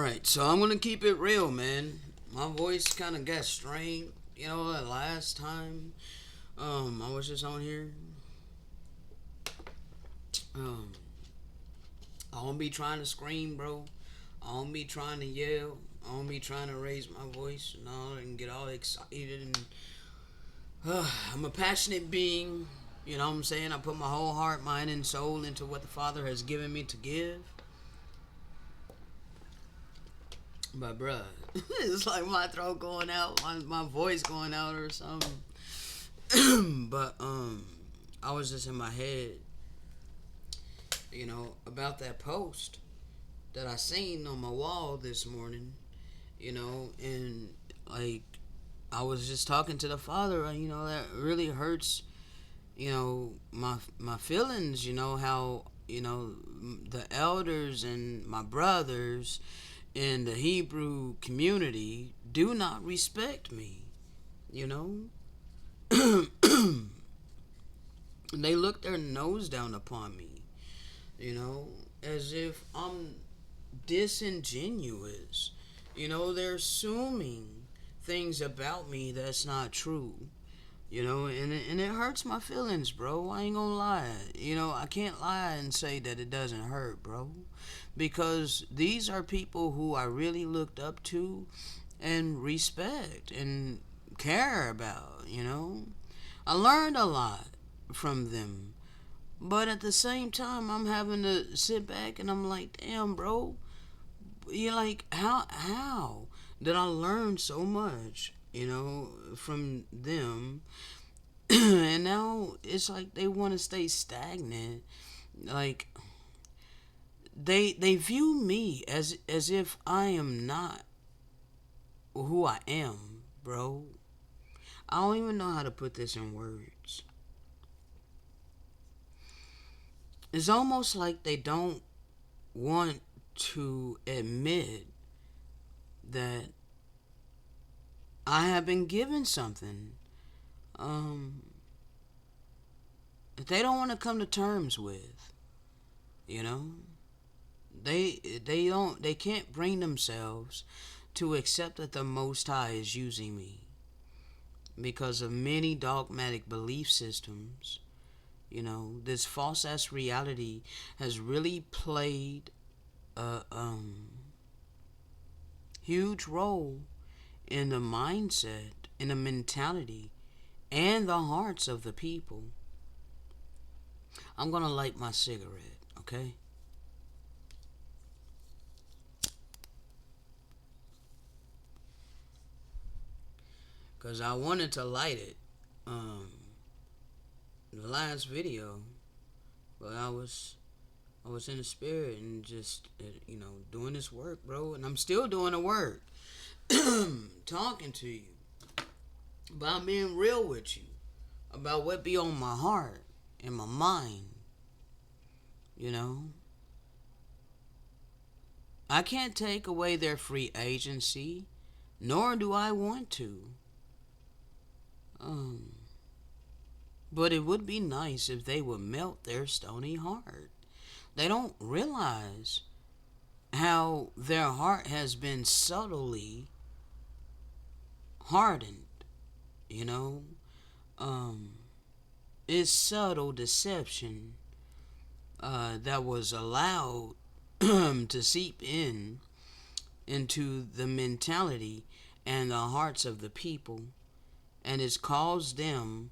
Alright, so I'm gonna keep it real, man. My voice kind of got strained, that last time I was just on here. Um, I don't be trying to scream, bro. I don't be trying to yell. I don't be trying to raise my voice and all and get all excited. And I'm a passionate being. You know what I'm saying? I put my whole heart, mind, and soul into what the Father has given me to give. But bruh, it's like my throat going out, my voice going out or something. But I was just in my head, about that post that I seen on my wall this morning, and like I was just talking to the Father, that really hurts, my feelings, how the elders and my brothers in the Hebrew community do not respect me, you know. They look their nose down upon me, as if I'm disingenuous. They're assuming things about me that's not true. And it hurts my feelings, bro. I ain't gonna lie. I can't lie and say that it doesn't hurt, bro. Because these are people who I really looked up to and respect and care about. I learned a lot from them. But at the same time, I'm having to sit back and I'm like, damn, bro. You're like, how did I learn so much, from them? And now it's like they want to stay stagnant. Like they view me as if I am not who I am, bro. I don't even know how to put this in words. It's almost like they don't want to admit that I have been given something that they don't want to come to terms with. You know, they can't bring themselves to accept that the Most High is using me because of many dogmatic belief systems. This false ass reality has really played a huge role in the mindset, in the mentality, and the hearts of the people. I'm gonna light my cigarette, okay? Cause I wanted to light it, the last video, but I was in the spirit and just doing this work, bro, and I'm still doing the work, talking to you, but I'm being real with you about what be on my heart and my mind. You know, I can't take away their free agency, nor do I want to. Um, but it would be nice if they would melt their stony heart. They don't realize how their heart has been subtly hardened. You know, um, it's subtle deception that was allowed to seep into the mentality and the hearts of the people, and it's caused them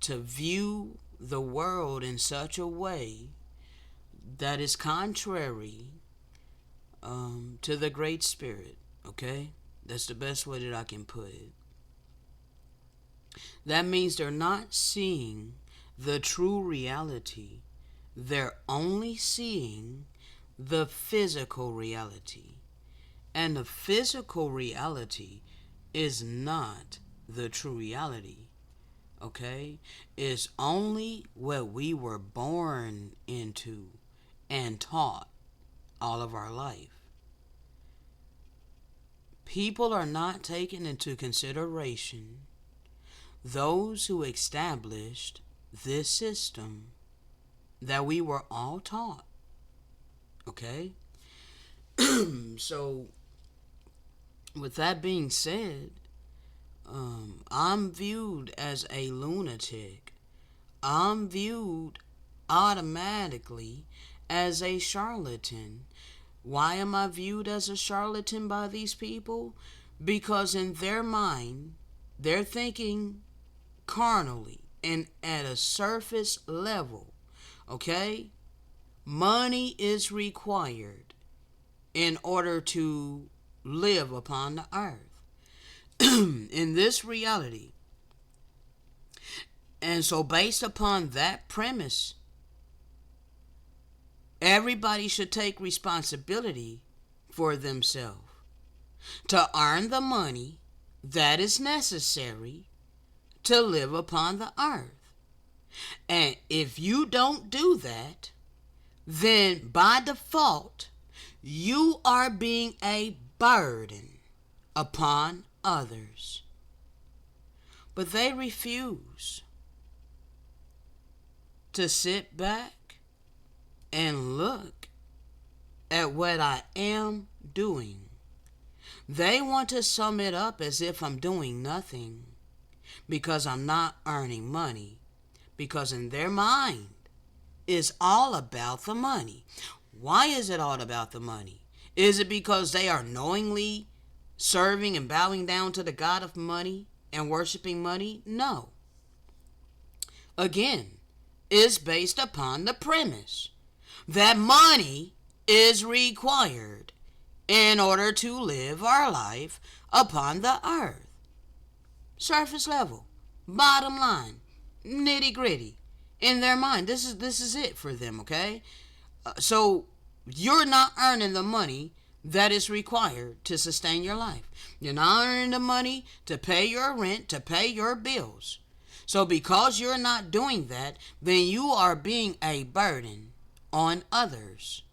to view the world in such a way that is contrary to the Great Spirit. Okay, that's the best way that I can put it. That means they're not seeing the true reality. They're only seeing the physical reality. And the physical reality is not the true reality. Okay? It's only what we were born into and taught all of our life. People are not taking into consideration those who established this system that we were all taught. Okay? So With that being said, I'm viewed as a lunatic. I'm viewed automatically as a charlatan. Why am I viewed as a charlatan by these people? Because in their mind, they're thinking carnally and at a surface level. Okay? Money is required in order to live upon the earth. In this reality. And so, based upon that premise, everybody should take responsibility for themselves to earn the money that is necessary to live upon the earth. And if you don't do that, then by default, you are being a burden upon others. But they refuse to sit back and look at what I am doing. They want to sum it up as if I'm doing nothing because I'm not earning money. Because in their mind, it's all about the money. Why is it all about the money? Is it because they are knowingly serving and bowing down to the God of money and worshiping money? No. Again, it's based upon the premise that money is required in order to live our life upon the earth. Surface level, bottom line, nitty gritty. In their mind, this is it for them, okay? So you're not earning the money that is required to sustain your life. You're not earning the money to pay your rent, to pay your bills. So because you're not doing that, then you are being a burden on others.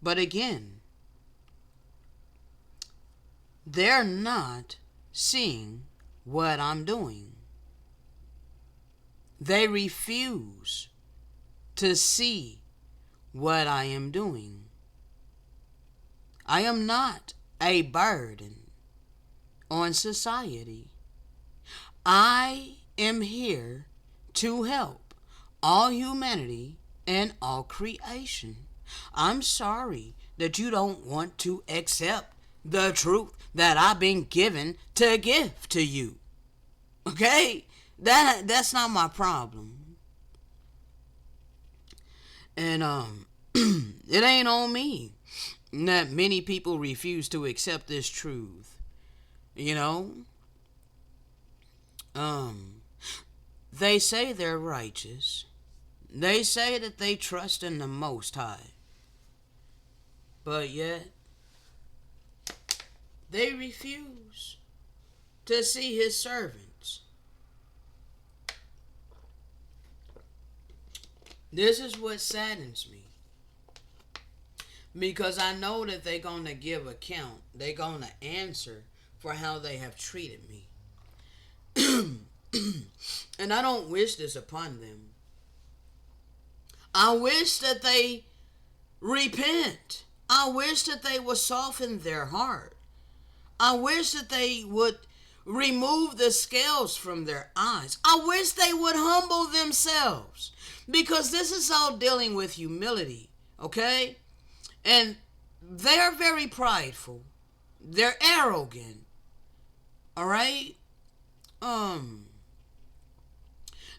But again, they're not seeing what I'm doing. They refuse to see what I am doing. I am not a burden on society. I am here to help all humanity and all creation. I'm sorry that you don't want to accept the truth that I've been given to give to you. Okay? That's not my problem. And it ain't on me that many people refuse to accept this truth. You know? They say they're righteous. They say that they trust in the Most High. But yet, they refuse to see His servants. This is what saddens me. Because I know that they're going to give account. They're going to answer for how they have treated me. And I don't wish this upon them. I wish that they repent. I wish that they would soften their heart. I wish that they would remove the scales from their eyes. I wish they would humble themselves. Because this is all dealing with humility. Okay? And they're very prideful. They're arrogant. Alright?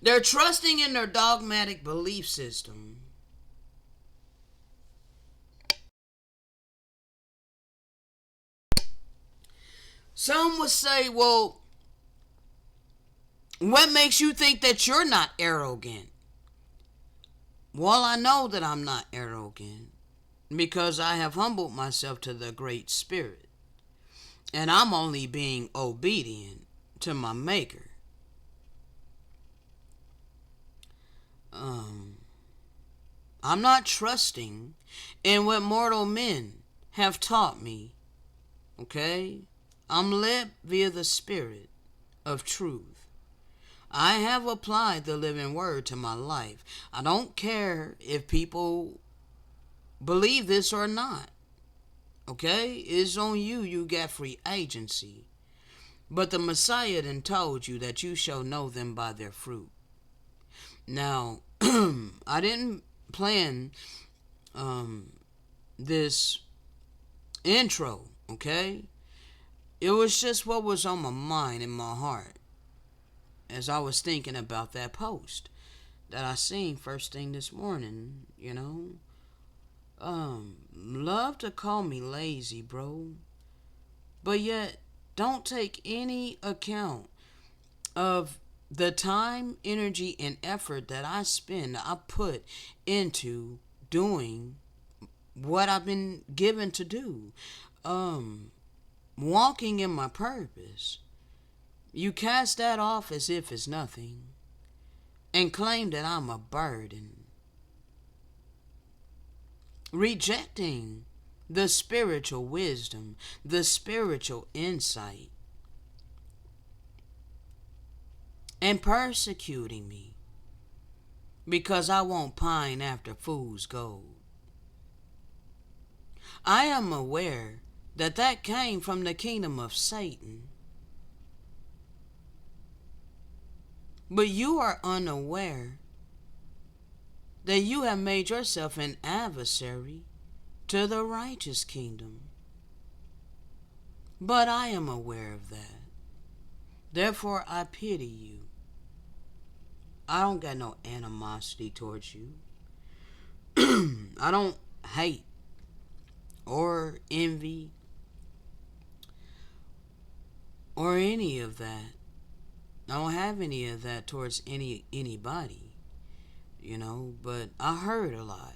They're trusting in their dogmatic belief system. Some would say, well, what makes you think that you're not arrogant? Well, I know that I'm not arrogant because I have humbled myself to the Great Spirit. And I'm only being obedient to my Maker. I'm not trusting in what mortal men have taught me. Okay? I'm led via the Spirit of truth. I have applied the living word to my life. I don't care if people believe this or not. Okay? It's on you. You got free agency. But the Messiah then told you that you shall know them by their fruit. Now, I didn't plan this intro, okay? It was just what was on my mind and my heart as I was thinking about that post that I seen first thing this morning, you know. Love to call me lazy, bro. But yet, don't take any account of the time, energy, and effort that I put into doing what I've been given to do. Walking in my purpose. You cast that off as if it's nothing and claim that I'm a burden. Rejecting the spiritual wisdom, the spiritual insight, and persecuting me because I won't pine after fool's gold. I am aware that that came from the kingdom of Satan. But you are unaware that you have made yourself an adversary to the righteous kingdom. But I am aware of that. Therefore, I pity you. I don't got no animosity towards you. I don't hate or envy or any of that. I don't have any of that towards anybody, you know, but I hurt a lot.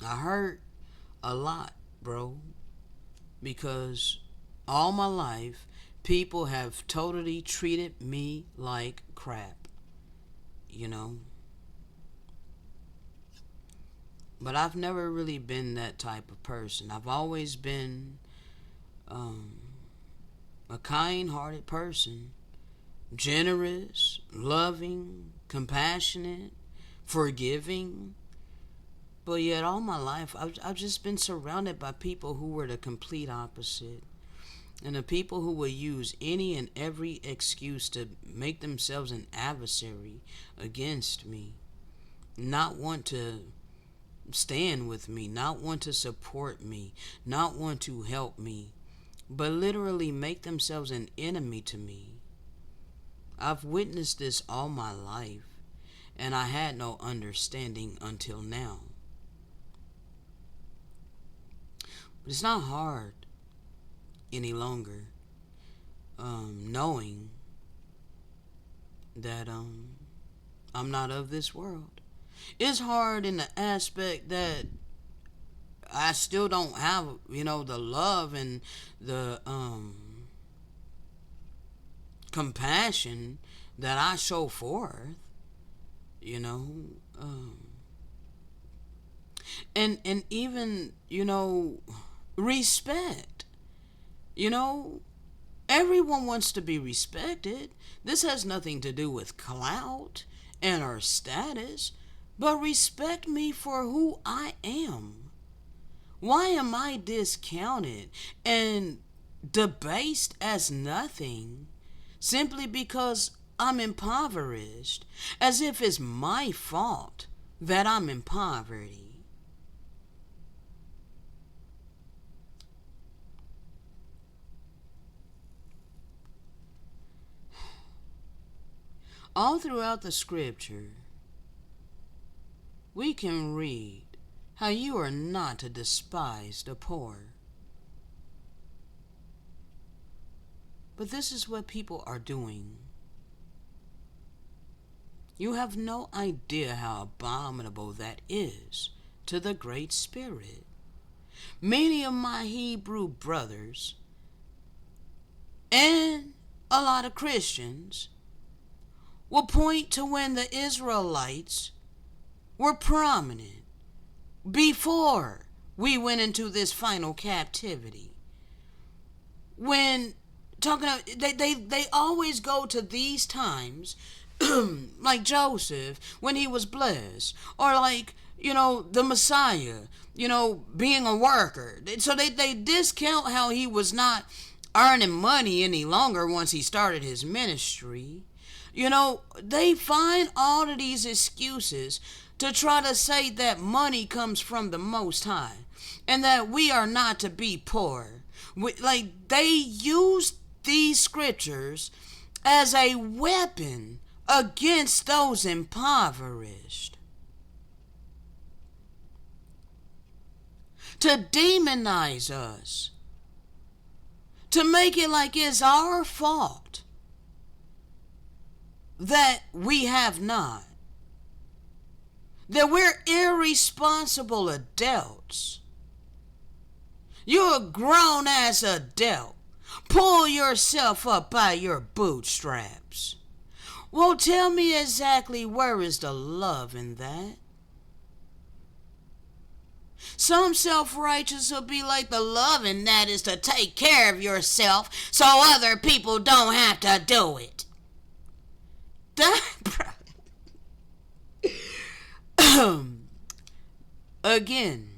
I hurt a lot, bro, because all my life people have totally treated me like crap, you know. But I've never really been that type of person. I've always been a kind-hearted person, generous, loving, compassionate, forgiving. But yet all my life, I've just been surrounded by people who were the complete opposite. And the people who will use any and every excuse to make themselves an adversary against me. Not want to stand with me, not want to support me, not want to help me, but literally make themselves an enemy to me. I've witnessed this all my life, and I had no understanding until now. But it's not hard any longer, knowing that I'm not of this world. It's hard in the aspect that I still don't have, you know, the love and the compassion that I show forth, you know, and even, you know, respect. You know, everyone wants to be respected. This has nothing to do with clout and our status, but respect me for who I am. Why am I discounted and debased as nothing simply because I'm impoverished, as if it's my fault that I'm in poverty? All throughout the scripture, we can read how you are not to despise the poor. But this is what people are doing. You have no idea how abominable that is to the Great Spirit. Many of my Hebrew brothers and a lot of Christians will point to when the Israelites were prominent before we went into this final captivity. When talking about, they always go to these times like Joseph when he was blessed, or like, the Messiah, being a worker. So they discount how he was not earning money any longer once he started his ministry. They find all of these excuses to try to say that money comes from the Most High and that we are not to be poor. They use these scriptures as a weapon against those impoverished, to demonize us, to make it like it's our fault that we have not, that we're irresponsible adults. You're a grown-ass adult. Pull yourself up by your bootstraps. Well, tell me exactly where is the love in that? Some self-righteous will be like, the love in that is to take care of yourself so other people don't have to do it. Again,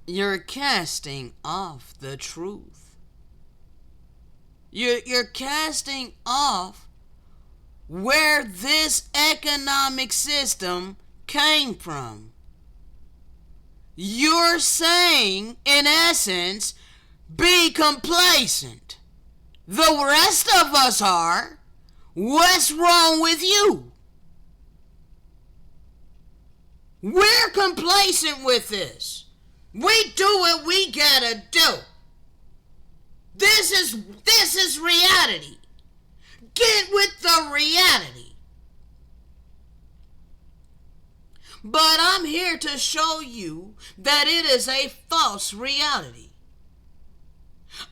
you're casting off the truth. You're casting off where this economic system came from. You're saying, in essence, be complacent. The rest of us are. What's wrong with you? We're complacent with this. We do what we gotta do. This is reality. Get with the reality. But I'm here to show you that it is a false reality.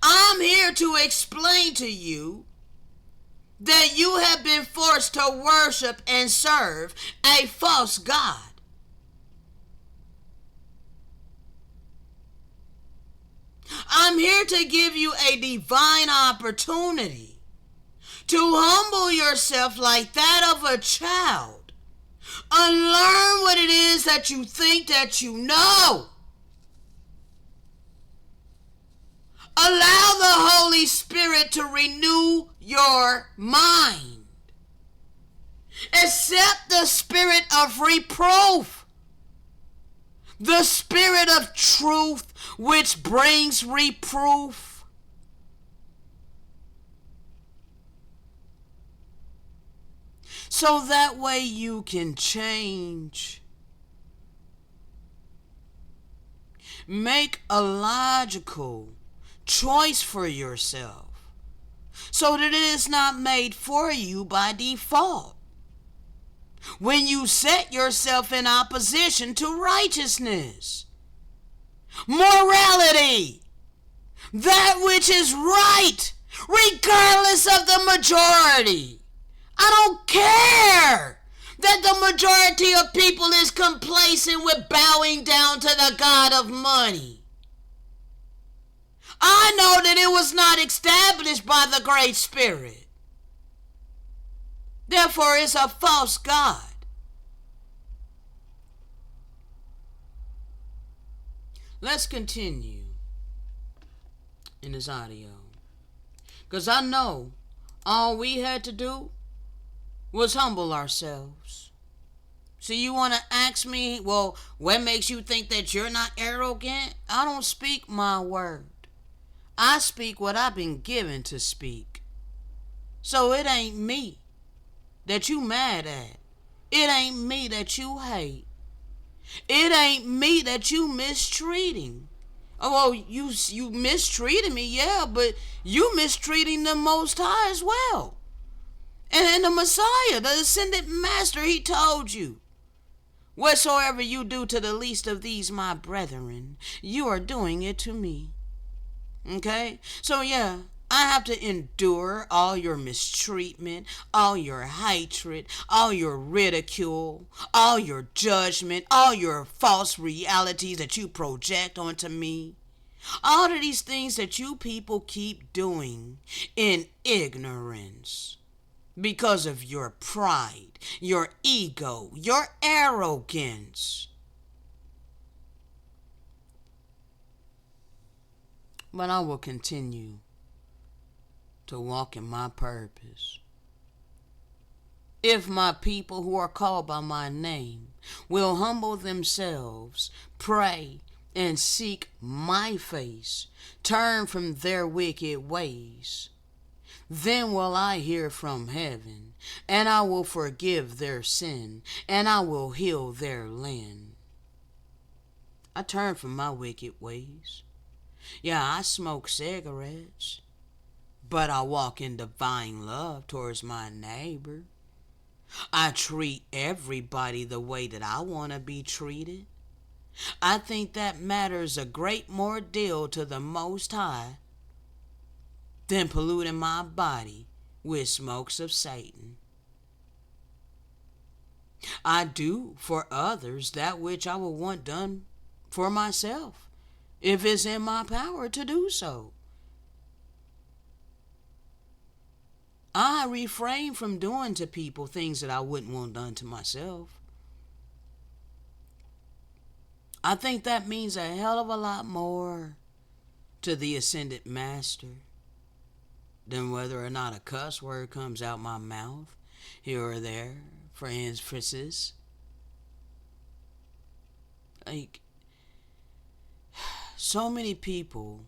I'm here to explain to you that you have been forced to worship and serve a false god. I'm here to give you a divine opportunity to humble yourself like that of a child. Unlearn what it is that you think that you know. Allow the Holy Spirit to renew your mind. Accept the spirit of reproof, the spirit of truth which brings reproof. So that way you can change. Make a logical choice for yourself so that it is not made for you by default. When you set yourself in opposition to righteousness, morality, that which is right, regardless of the majority. I don't care that the majority of people is complacent with bowing down to the God of money. I know that it was not established by the Great Spirit. Therefore, it's a false god. Let's continue in this audio. Because I know all we had to do was humble ourselves. So you want to ask me, well, what makes you think that you're not arrogant? I don't speak my word. I speak what I've been given to speak. So it ain't me that you mad at. It ain't me that you hate. It ain't me that you mistreating. Oh, well, you mistreated me, yeah, but you mistreating the Most High as well. And the Messiah, the ascended master, he told you, whatsoever you do to the least of these my brethren, you are doing it to me. Okay? So yeah, I have to endure all your mistreatment, all your hatred, all your ridicule, all your judgment, all your false realities that you project onto me. All of these things that you people keep doing in ignorance because of your pride, your ego, your arrogance. But I will continue to walk in my purpose. If my people who are called by my name will humble themselves, pray, and seek my face, turn from their wicked ways, then will I hear from heaven, and I will forgive their sin, and I will heal their land. I turn from my wicked ways. Yeah, I smoke cigarettes, but I walk in divine love towards my neighbor. I treat everybody the way that I want to be treated. I think that matters a great more deal to the Most High than polluting my body with smokes of Satan. I do for others that which I would want done for myself, if it's in my power to do so. I refrain from doing to people things that I wouldn't want done to myself. I think that means a hell of a lot more to the ascended master than whether or not a cuss word comes out my mouth here or there for emphasis. Like, so many people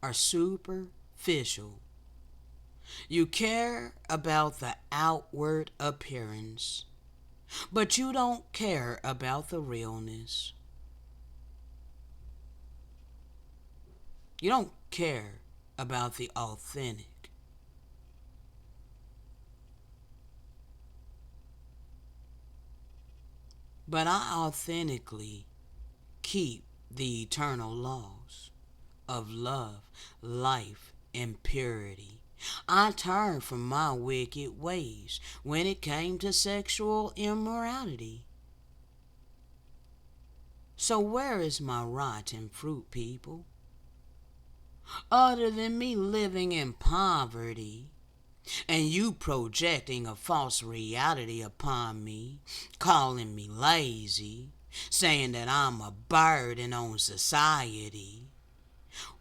are superficial. You care about the outward appearance, but you don't care about the realness. You don't care about the authentic. But I authentically keep the eternal laws of love, life, and purity. I turned from my wicked ways when it came to sexual immorality. So where is my rotten fruit, people? Other than me living in poverty and you projecting a false reality upon me, calling me lazy, saying that I'm a burden on society.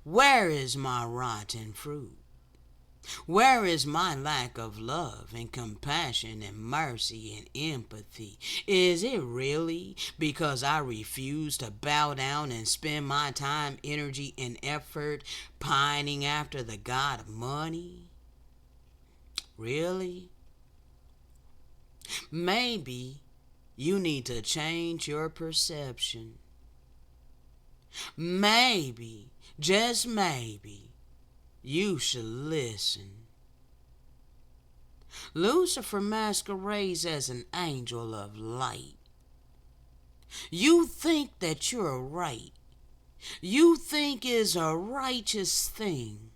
Where is my rotten fruit? Where is my lack of love and compassion and mercy and empathy? Is it really because I refuse to bow down and spend my time, energy, and effort pining after the god of money? Really? Maybe you need to change your perception. Maybe, just maybe, you should listen. Lucifer masquerades as an angel of light. You think that you're right. You think it's a righteous thing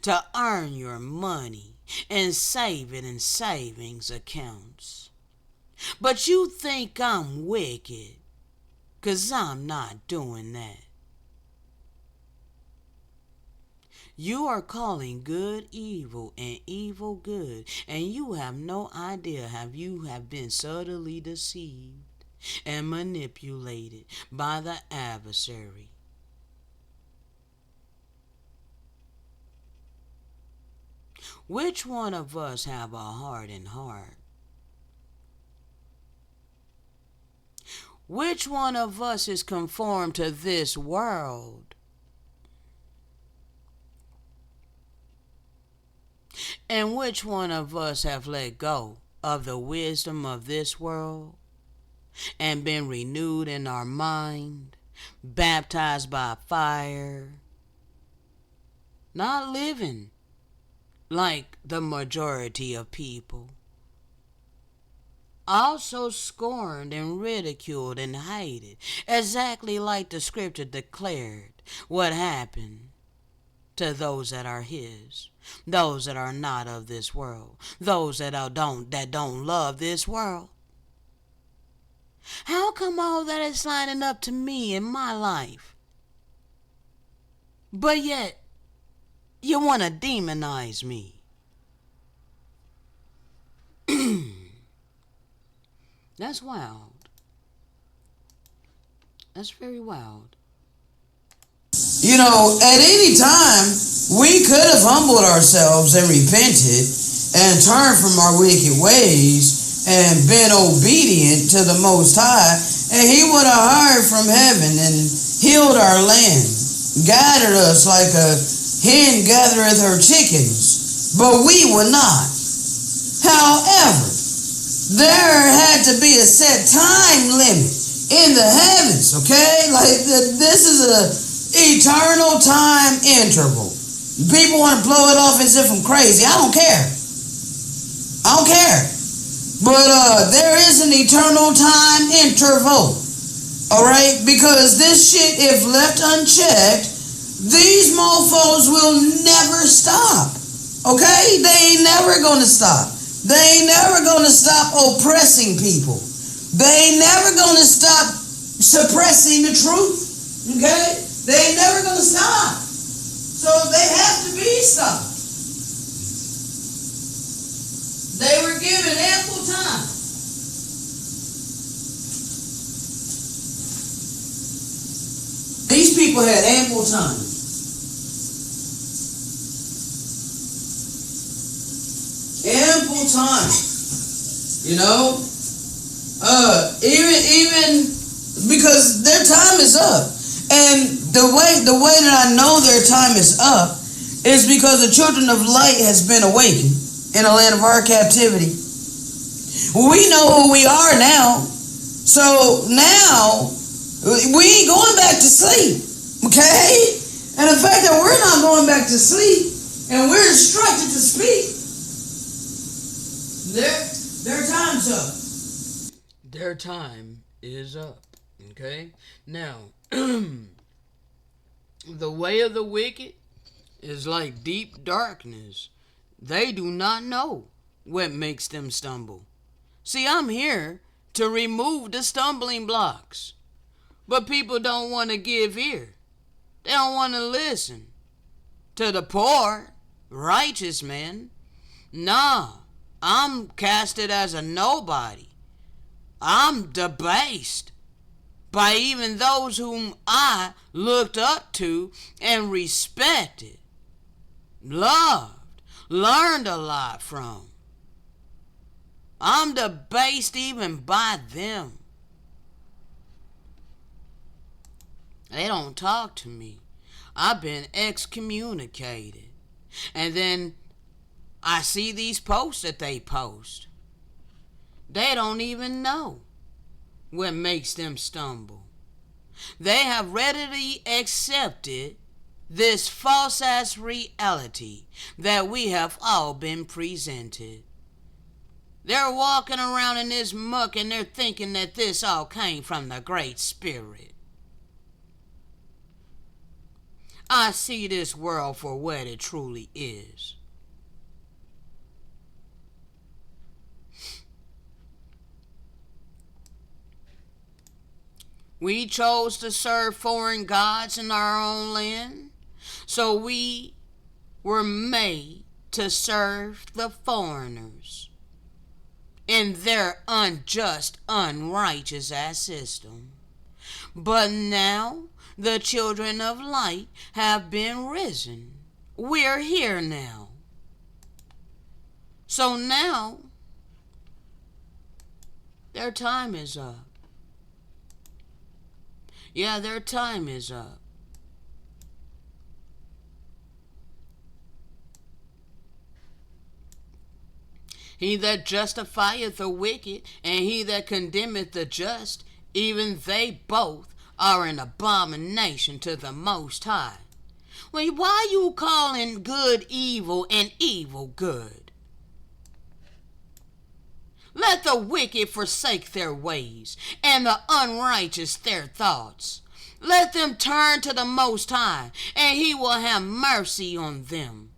to earn your money and save it in savings accounts. But you think I'm wicked, 'cause I'm not doing that. You are calling good evil and evil good, and you have no idea how you have been subtly deceived and manipulated by the adversary. Which one of us have a hardened heart? Which one of us is conformed to this world? And which one of us have let go of the wisdom of this world and been renewed in our mind, baptized by fire, not living like the majority of people, also scorned and ridiculed and hated, exactly like the scripture declared what happened to those that are his, those that are not of this world, those that don't love this world. How come all that is lining up to me in my life, but yet you want to demonize me? That's wild. That's very wild. At any time, we could have humbled ourselves and repented and turned from our wicked ways and been obedient to the Most High, and He would have heard from heaven and healed our land, guided us like a hen gathereth her chickens, but we would not. However, there had to be a set time limit in the heavens, okay? This is a eternal time interval. People want to blow it off as if I'm crazy. I don't care. But there is an eternal time interval, all right? Because this shit, if left unchecked, these mofos will never stop, okay? They ain't never gonna stop. They ain't never gonna stop oppressing people. They ain't never gonna stop suppressing the truth, okay? They ain't never gonna stop. So they have to be stopped. They were given ample time. These people had ample time. Ample time. Even because their time is up. And the way that I know their time is up is because the children of light has been awakened in the land of our captivity. We know who we are now. So now we ain't going back to sleep. Okay? And the fact that we're not going back to sleep and we're instructed to speak, their time's up. Their time is up. Okay? Now, the way of the wicked is like deep darkness. They do not know what makes them stumble. See, I'm here to remove the stumbling blocks. But people don't want to give ear. They don't want to listen to the poor, righteous man. Nah, I'm casted as a nobody. I'm debased by even those whom I looked up to and respected, loved, learned a lot from. I'm debased even by them. They don't talk to me. I've been excommunicated. And then I see these posts that they post. They don't even know what makes them stumble. They have readily accepted this false-ass reality that we have all been presented. They're walking around in this muck and they're thinking that this all came from the Great Spirit. I see this world for what it truly is. We chose to serve foreign gods in our own land, so we were made to serve the foreigners in their unjust, unrighteous ass system. But now the children of light have been risen. We're here now. So now their time is up. Yeah, their time is up. He that justifieth the wicked, and he that condemneth the just, even they both are an abomination to the Most High. Well, why you calling good evil and evil good? Let the wicked forsake their ways, and the unrighteous their thoughts. Let them turn to the Most High, and he will have mercy on them.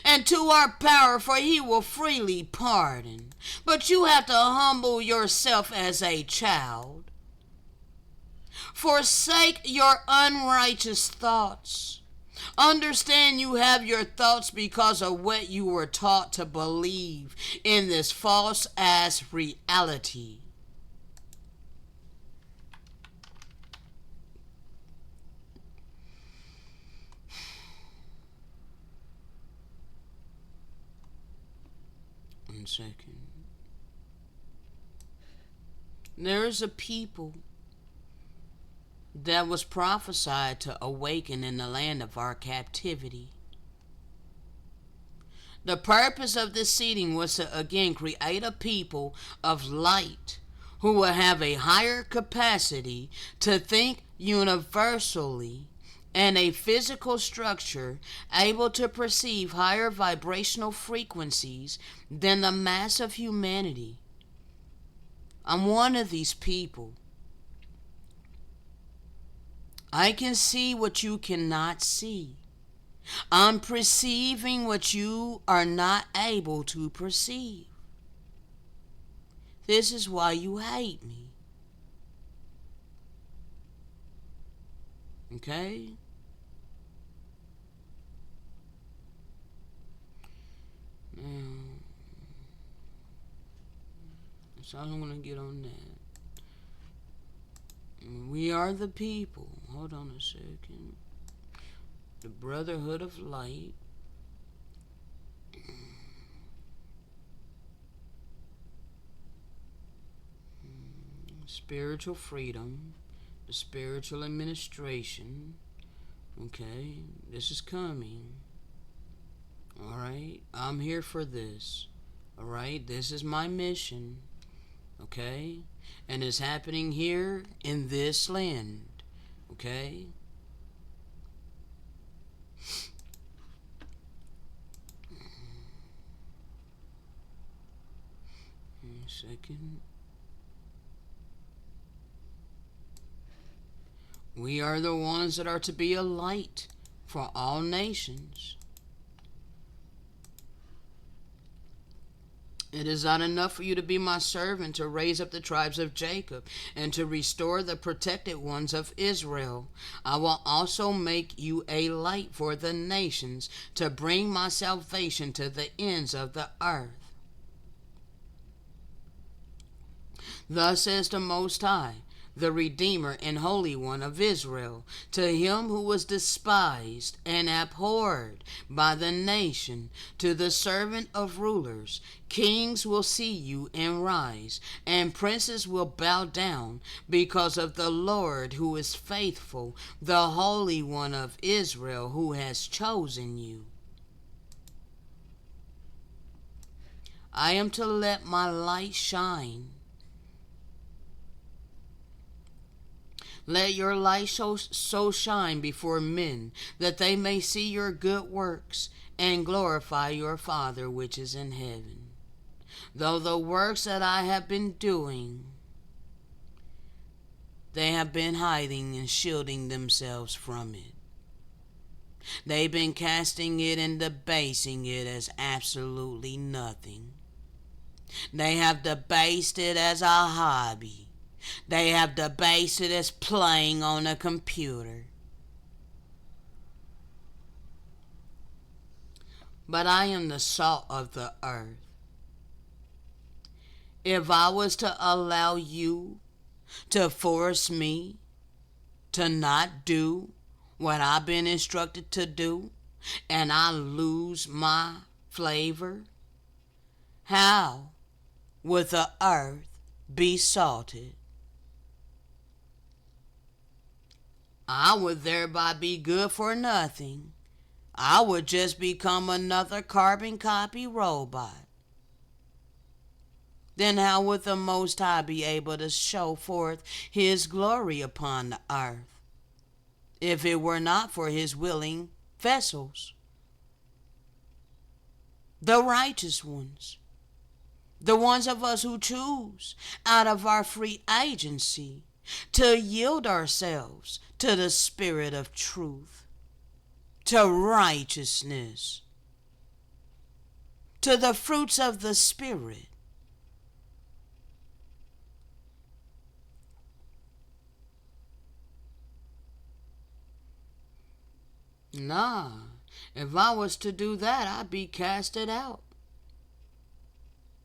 And to our power, for he will freely pardon. But you have to humble yourself as a child. Forsake your unrighteous thoughts. Understand you have your thoughts because of what you were taught to believe in this false-ass reality. One second. There is a people that was prophesied to awaken in the land of our captivity. The purpose of this seeding was to again create a people of light who will have a higher capacity to think universally and a physical structure able to perceive higher vibrational frequencies than the mass of humanity. I'm one of these people. I can see what you cannot see. I'm perceiving what you are not able to perceive. This is why you hate me. Okay? Now, so I'm going to get on that. We are the people. Hold on a second. The Brotherhood of Light. Spiritual freedom. The spiritual administration. Okay, this is coming. Alright, I'm here for this. Alright, this is my mission. Okay, and it's happening here in this land. Okay. Second. We are the ones that are to be a light for all nations. It is not enough for you to be my servant to raise up the tribes of Jacob and to restore the protected ones of Israel. I will also make you a light for the nations to bring my salvation to the ends of the earth. Thus says the Most High, the Redeemer and Holy One of Israel, to him who was despised and abhorred by the nation, to the servant of rulers, kings will see you and rise, and princes will bow down, because of the Lord who is faithful, the Holy One of Israel who has chosen you. I am to let my light shine. Let your light so shine before men, that they may see your good works and glorify your Father which is in heaven. Though the works that I have been doing, they have been hiding and shielding themselves from it. They've been casting it and debasing it as absolutely nothing. They have debased it as a hobby. They have debased it as playing on a computer. But I am the salt of the earth. If I was to allow you to force me to not do what I've been instructed to do, and I lose my flavor, how would the earth be salted? I would thereby be good for nothing. I would just become another carbon copy robot. Then how would the Most High be able to show forth his glory upon the earth, if it were not for his willing vessels? The righteous ones, the ones of us who choose out of our free agency to yield ourselves to the Spirit of truth, to righteousness, to the fruits of the Spirit. Nah, if I was to do that, I'd be casted out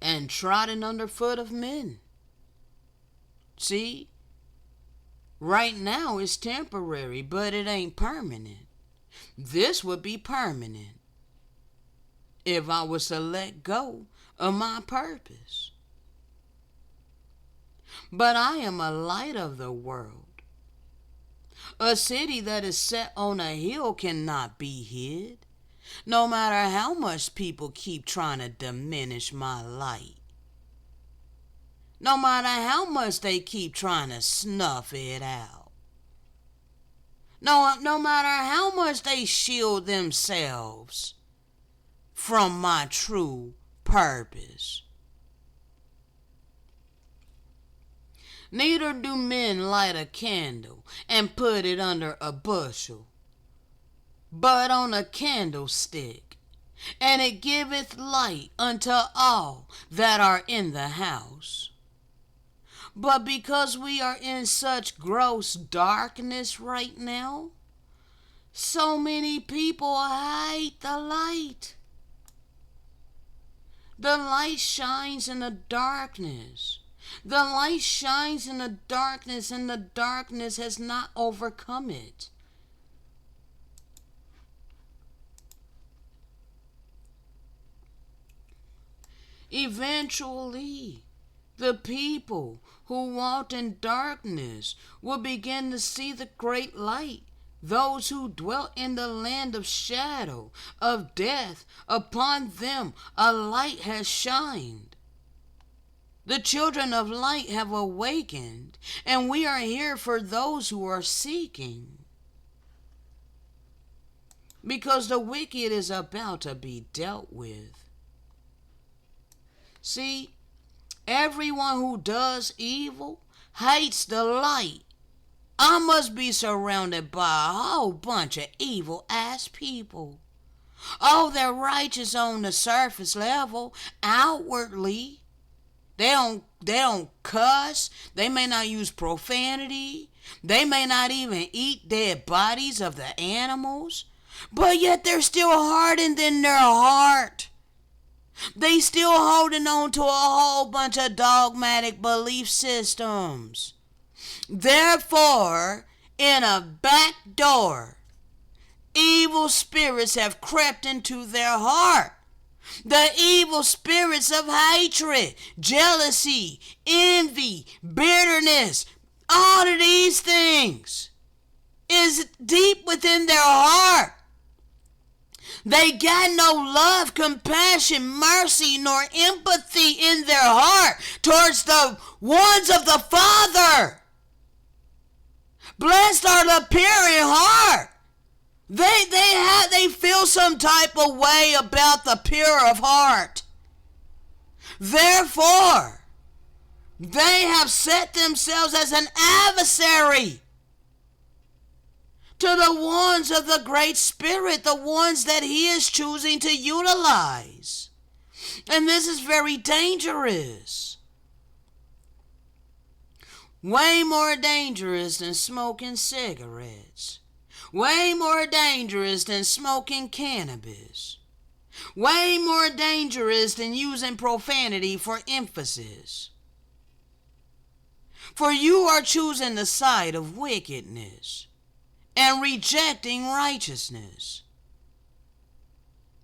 and trodden underfoot of men. See? Right now it's temporary, but it ain't permanent. This would be permanent if I was to let go of my purpose. But I am a light of the world. A city that is set on a hill cannot be hid, no matter how much people keep trying to diminish my light. No matter how much they keep trying to snuff it out. No matter how much they shield themselves from my true purpose. Neither do men light a candle and put it under a bushel, but on a candlestick, and it giveth light unto all that are in the house. But because we are in such gross darkness right now, so many people hate the light. The light shines in the darkness. The light shines in the darkness, and the darkness has not overcome it. Eventually, the people who walked in darkness will begin to see the great light. Those who dwelt in the land of shadow, of death, upon them a light has shined. The children of light have awakened, and we are here for those who are seeking. Because the wicked is about to be dealt with. See, everyone who does evil hates the light. I must be surrounded by a whole bunch of evil-ass people. Oh, they're righteous on the surface level, outwardly. They don't cuss. They may not use profanity. They may not even eat dead bodies of the animals. But yet they're still hardened in their heart. They still holding on to a whole bunch of dogmatic belief systems. Therefore, in a back door, evil spirits have crept into their heart. The evil spirits of hatred, jealousy, envy, bitterness, all of these things is deep within their heart. They got no love, compassion, mercy, nor empathy in their heart towards the ones of the Father. Blessed are the pure in heart. They feel some type of way about the pure of heart. Therefore, they have set themselves as an adversary to the ones of the Great Spirit, the ones that He is choosing to utilize. And this is very dangerous. Way more dangerous than smoking cigarettes. Way more dangerous than smoking cannabis. Way more dangerous than using profanity for emphasis. For you are choosing the side of wickedness and rejecting righteousness.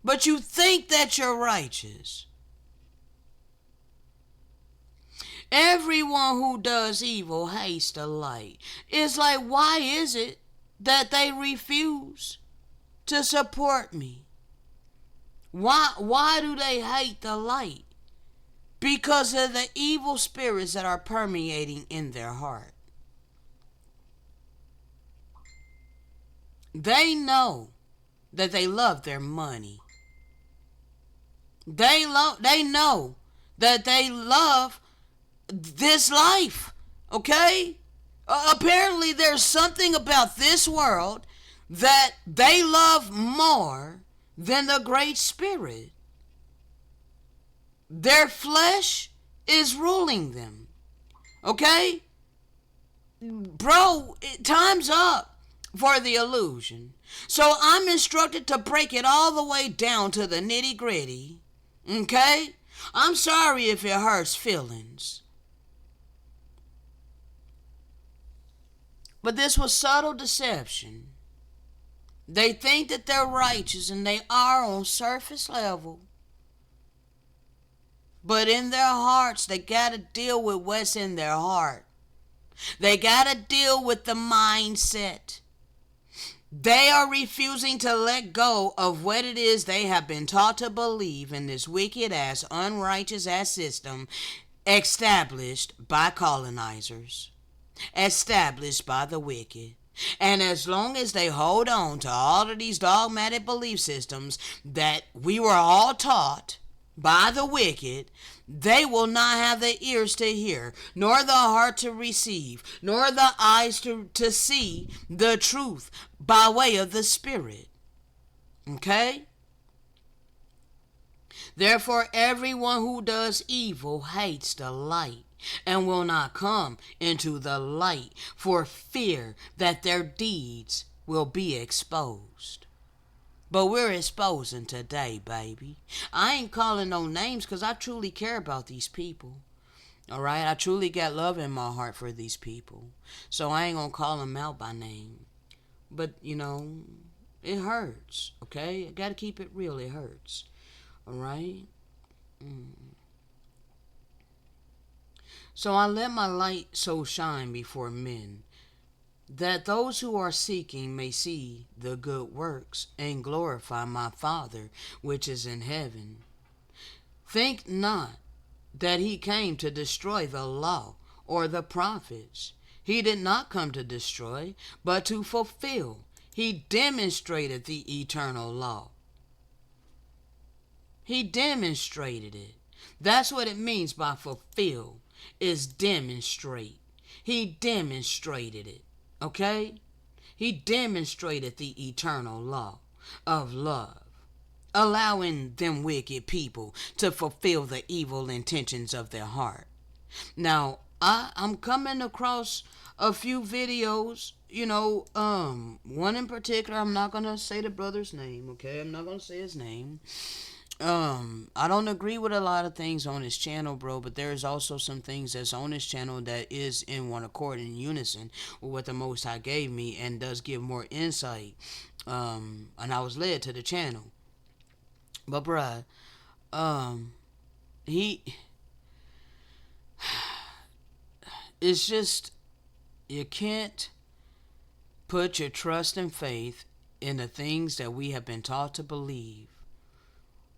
But you think that you're righteous. Everyone who does evil hates the light. It's like, why is it that they refuse to support me? Why do they hate the light? Because of the evil spirits that are permeating in their heart. They know that they love their money. They know that they love this life. Okay? Apparently there's something about this world that they love more than the Great Spirit. Their flesh is ruling them. Okay? Bro, time's up for the illusion. So I'm instructed to break it all the way down to the nitty gritty. Okay? I'm sorry if it hurts feelings. But this was subtle deception. They think that they're righteous, and they are on surface level. But in their hearts, they got to deal with what's in their heart. They got to deal with the mindset. They are refusing to let go of what it is they have been taught to believe in this wicked ass, unrighteous ass system established by colonizers, established by the wicked. And as long as they hold on to all of these dogmatic belief systems that we were all taught by the wicked, they will not have the ears to hear, nor the heart to receive, nor the eyes to see the truth by way of the Spirit. Okay? Therefore, everyone who does evil hates the light and will not come into the light for fear that their deeds will be exposed. But we're exposing today, baby. I ain't calling no names because I truly care about these people. All right? I truly got love in my heart for these people. So I ain't going to call them out by name. But, it hurts. Okay? I got to keep it real. It hurts. All right? So I let my light so shine before men, that those who are seeking may see the good works and glorify my Father which is in heaven. Think not that he came to destroy the law or the prophets. He did not come to destroy, but to fulfill. He demonstrated the eternal law. He demonstrated it. That's what it means by fulfill, is demonstrate. He demonstrated it. Okay? He demonstrated the eternal law of love, allowing them wicked people to fulfill the evil intentions of their heart. Now, I'm coming across a few videos, one in particular. I'm not going to say the brother's name, okay? I'm not going to say his name. I don't agree with a lot of things on his channel, bro, but there's also some things that's on his channel that is in one accord, in unison with what the Most High gave me, and does give more insight. And I was led to the channel. But bruh, it's just, you can't put your trust and faith in the things that we have been taught to believe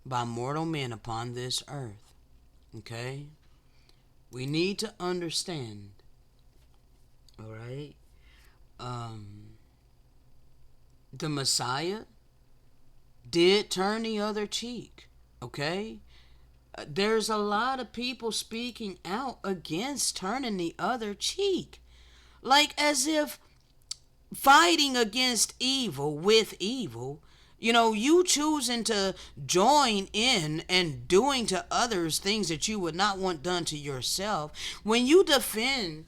by mortal men upon this earth. Okay? We need to understand. Alright? The Messiah did turn the other cheek. Okay? There's a lot of people speaking out against turning the other cheek. Like as if fighting against evil with evil, you choosing to join in and doing to others things that you would not want done to yourself. When you defend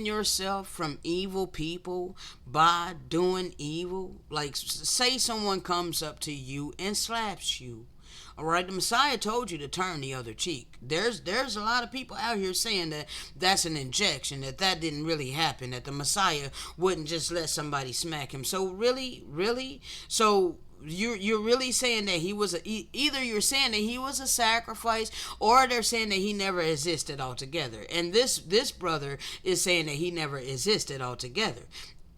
yourself from evil people by doing evil, like say someone comes up to you and slaps you. All right, the Messiah told you to turn the other cheek. There's a lot of people out here saying that that's an injection, that didn't really happen, that the Messiah wouldn't just let somebody smack him. So really, so you're really saying that he was either you're saying that he was a sacrifice, or they're saying that he never existed altogether. And this brother is saying that he never existed altogether.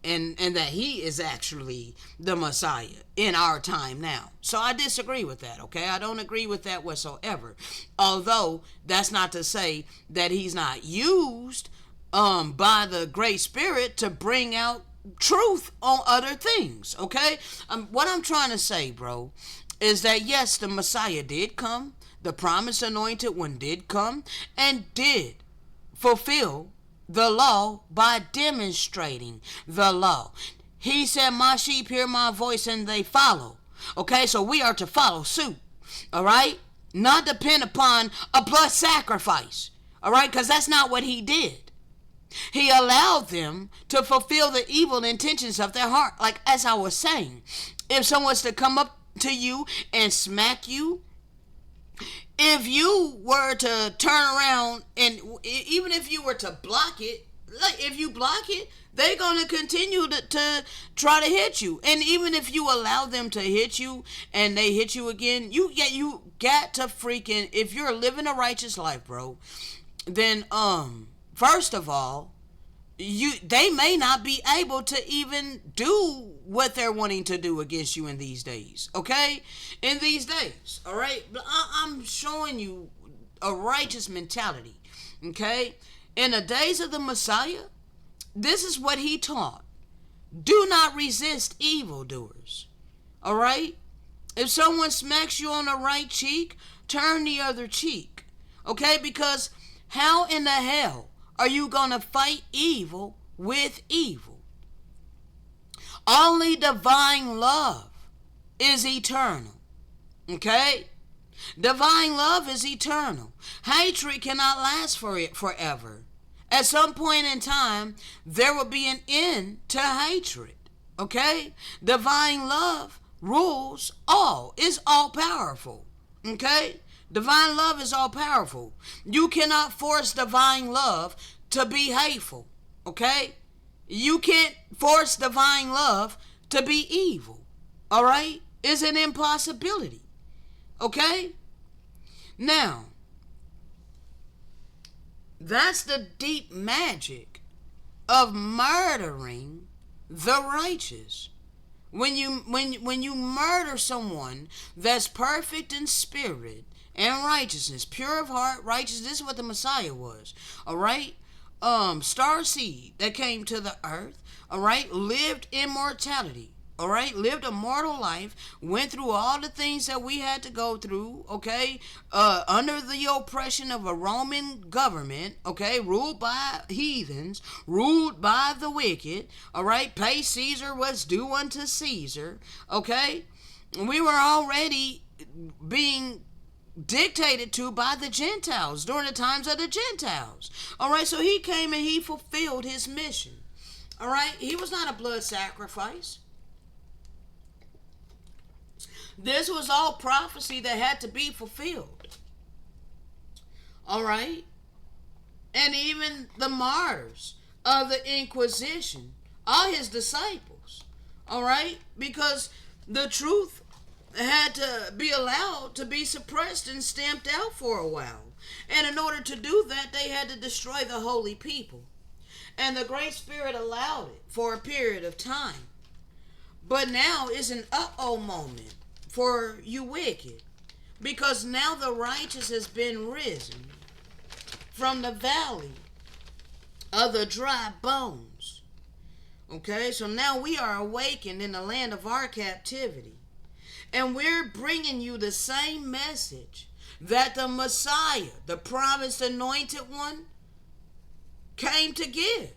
And that he is actually the Messiah in our time now. So I disagree with that, okay? I don't agree with that whatsoever. Although, that's not to say that he's not used by the Great Spirit to bring out truth on other things, okay? What I'm trying to say, bro, is that yes, the Messiah did come. The promised anointed one did come and did fulfill the law by demonstrating the law. He said, my sheep hear my voice and they follow. Okay, so we are to follow suit. All right? Not depend upon a blood sacrifice. All right? Because that's not what he did. He allowed them to fulfill the evil intentions of their heart. Like as I was saying, if someone was to come up to you and smack you, if you were to turn around and even if you were to block it, like if you block it, they're going to continue to try to hit you. And even if you allow them to hit you and they hit you again, you got to freaking, if you're living a righteous life, bro, then first of all, they may not be able to even do what they're wanting to do against you in these days. Okay? In these days. All right? But I'm showing you a righteous mentality. Okay? In the days of the Messiah, this is what he taught. Do not resist evildoers. All right? If someone smacks you on the right cheek, turn the other cheek. Okay? Because how in the hell are you going to fight evil with evil? Only divine love is eternal. Okay? Divine love is eternal. Hatred cannot last forever. At some point in time, there will be an end to hatred. Okay? Divine love rules all. It's all powerful. Okay? Divine love is all powerful. You cannot force divine love to be hateful. Okay? You can't force divine love to be evil. All right? It's an impossibility. Okay? Now, that's the deep magic of murdering the righteous. When you murder someone that's perfect in spirit and righteousness, pure of heart, righteous, this is what the Messiah was. All right? Star seed that came to the earth, all right, lived immortality. All right, lived a mortal life, went through all the things that we had to go through, okay, under the oppression of a Roman government, okay, ruled by heathens, ruled by the wicked, all right, pay Caesar what's due unto Caesar, okay. We were already being dictated to by the Gentiles during the times of the Gentiles, all right. So he came and he fulfilled his mission, all right. He was not a blood sacrifice. This was all prophecy that had to be fulfilled. All right? And even the martyrs of the Inquisition are his disciples. All right? Because the truth had to be allowed to be suppressed and stamped out for a while. And in order to do that, they had to destroy the holy people. And the Great Spirit allowed it for a period of time. But now is an uh-oh moment for you wicked, because now the righteous has been risen from the valley of the dry bones. Okay, so now we are awakened in the land of our captivity, and we're bringing you the same message that the Messiah, the promised anointed one, came to give.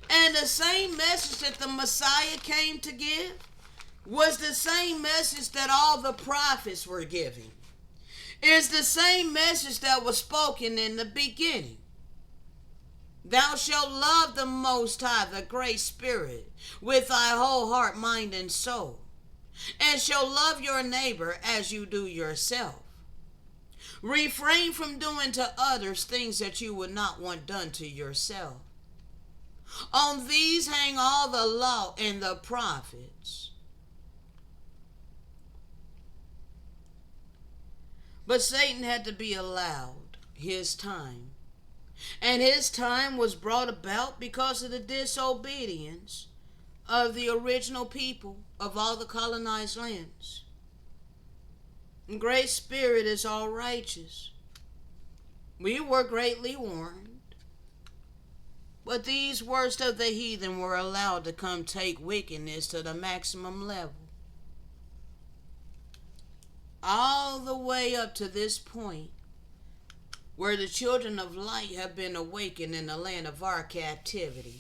And the same message that the Messiah came to give was the same message that all the prophets were giving. It's the same message that was spoken in the beginning. Thou shalt love the Most High, the Great Spirit, with thy whole heart, mind, and soul, and shalt love your neighbor as you do yourself. Refrain from doing to others things that you would not want done to yourself. On these hang all the law and the prophets. But Satan had to be allowed his time. And his time was brought about because of the disobedience of the original people of all the colonized lands. And Great Spirit is all righteous. We were greatly warned. But these worst of the heathen were allowed to come take wickedness to the maximum level. All the way up to this point where the children of light have been awakened in the land of our captivity.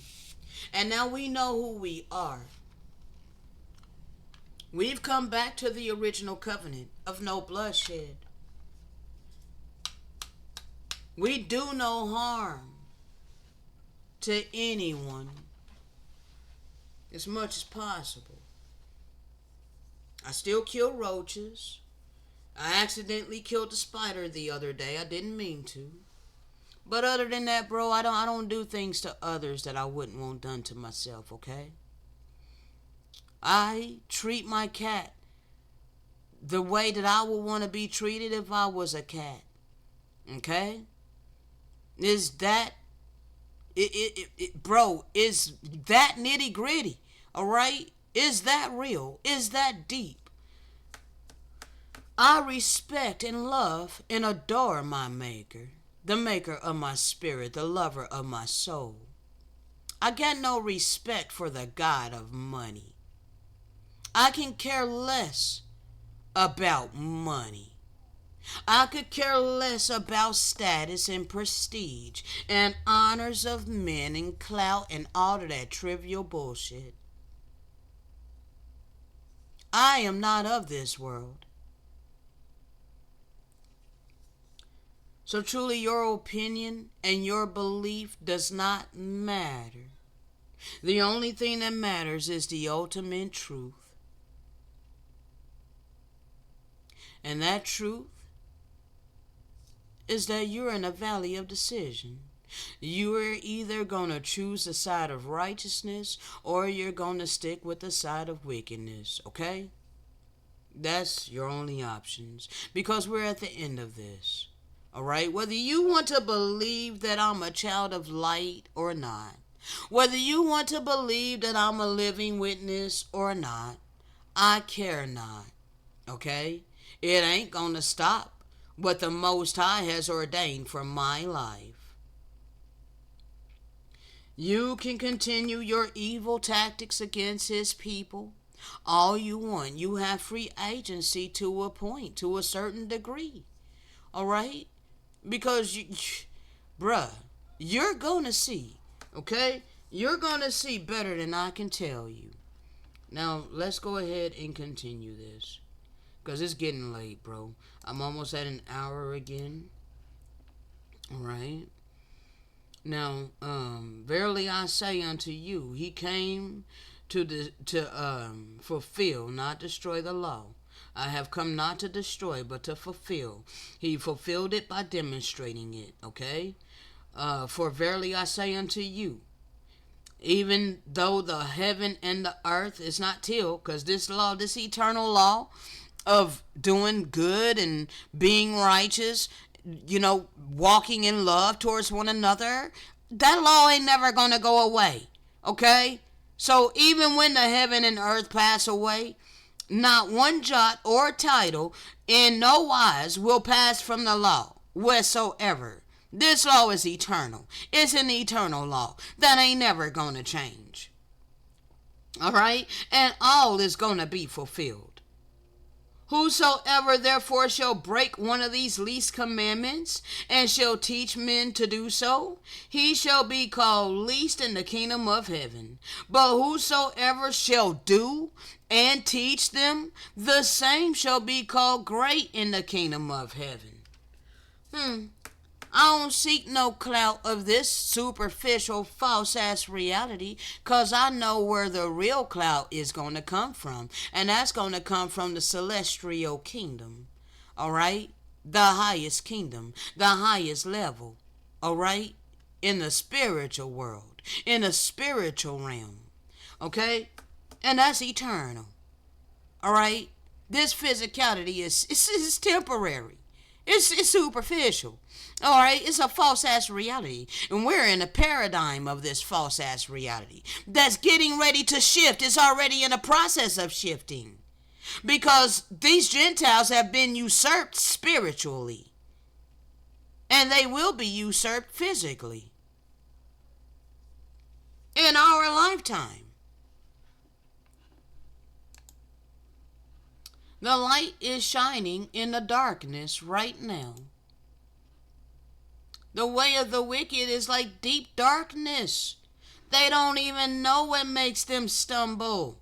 And now we know who we are. We've come back to the original covenant of no bloodshed. We do no harm to anyone as much as possible. I still kill roaches. I accidentally killed a spider the other day. I didn't mean to. But other than that, bro, I don't do things to others that I wouldn't want done to myself, okay? I treat my cat the way that I would want to be treated if I was a cat. Okay? Is that bro, is that nitty gritty? All right? Is that real? Is that deep? I respect and love and adore my maker, the maker of my spirit, the lover of my soul. I got no respect for the god of money. I can care less about money. I could care less about status and prestige and honors of men and clout and all of that trivial bullshit. I am not of this world. So truly your opinion and your belief does not matter. The only thing that matters is the ultimate truth. And that truth is that you're in a valley of decision. You are either going to choose the side of righteousness or you're going to stick with the side of wickedness, okay? That's your only options because we're at the end of this. All right? Whether you want to believe that I'm a child of light or not, whether you want to believe that I'm a living witness or not, I care not. Okay? It ain't going to stop what the Most High has ordained for my life. You can continue your evil tactics against his people all you want. You have free agency to a point, to a certain degree. All right? Because, bruh, you're going to see, okay? You're going to see better than I can tell you. Now, let's go ahead and continue this. Because it's getting late, bro. I'm almost at an hour again. Alright. Now, verily I say unto you, he came to fulfill, not destroy the law. I have come not to destroy, but to fulfill. He fulfilled it by demonstrating it, okay? For verily I say unto you, even though the heaven and the earth is not till, because this law, this eternal law of doing good and being righteous, walking in love towards one another, that law ain't never gonna go away, okay? So even when the heaven and earth pass away, not one jot or tittle in no wise will pass from the law whatsoever. This law is eternal. It's an eternal law that ain't never gonna change. Alright? And all is gonna be fulfilled. Whosoever therefore shall break one of these least commandments and shall teach men to do so, he shall be called least in the kingdom of heaven. But whosoever shall do and teach them, the same shall be called great in the kingdom of heaven. I don't seek no clout of this superficial false ass reality, cause I know where the real clout is going to come from, and that's going to come from the celestial kingdom. Alright? The highest kingdom, the highest level. Alright? In the spiritual world, in the spiritual realm. Okay? And that's eternal. Alright? This physicality is temporary. It's superficial. Alright, it's a false ass reality. And we're in a paradigm of this false ass reality that's getting ready to shift. It's already in a process of shifting. Because these Gentiles have been usurped spiritually. And they will be usurped physically. In our lifetime. The light is shining in the darkness right now. The way of the wicked is like deep darkness. They don't even know what makes them stumble.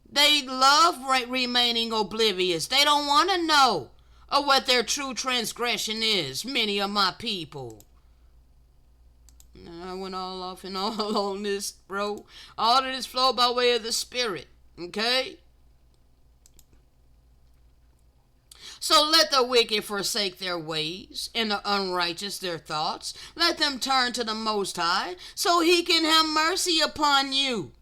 They love remaining oblivious. They don't want to know of what their true transgression is, many of my people. I went all off and all on this, bro. All of this flow by way of the Spirit, okay? So let the wicked forsake their ways, and the unrighteous their thoughts. Let them turn to the Most High, so he can have mercy upon you.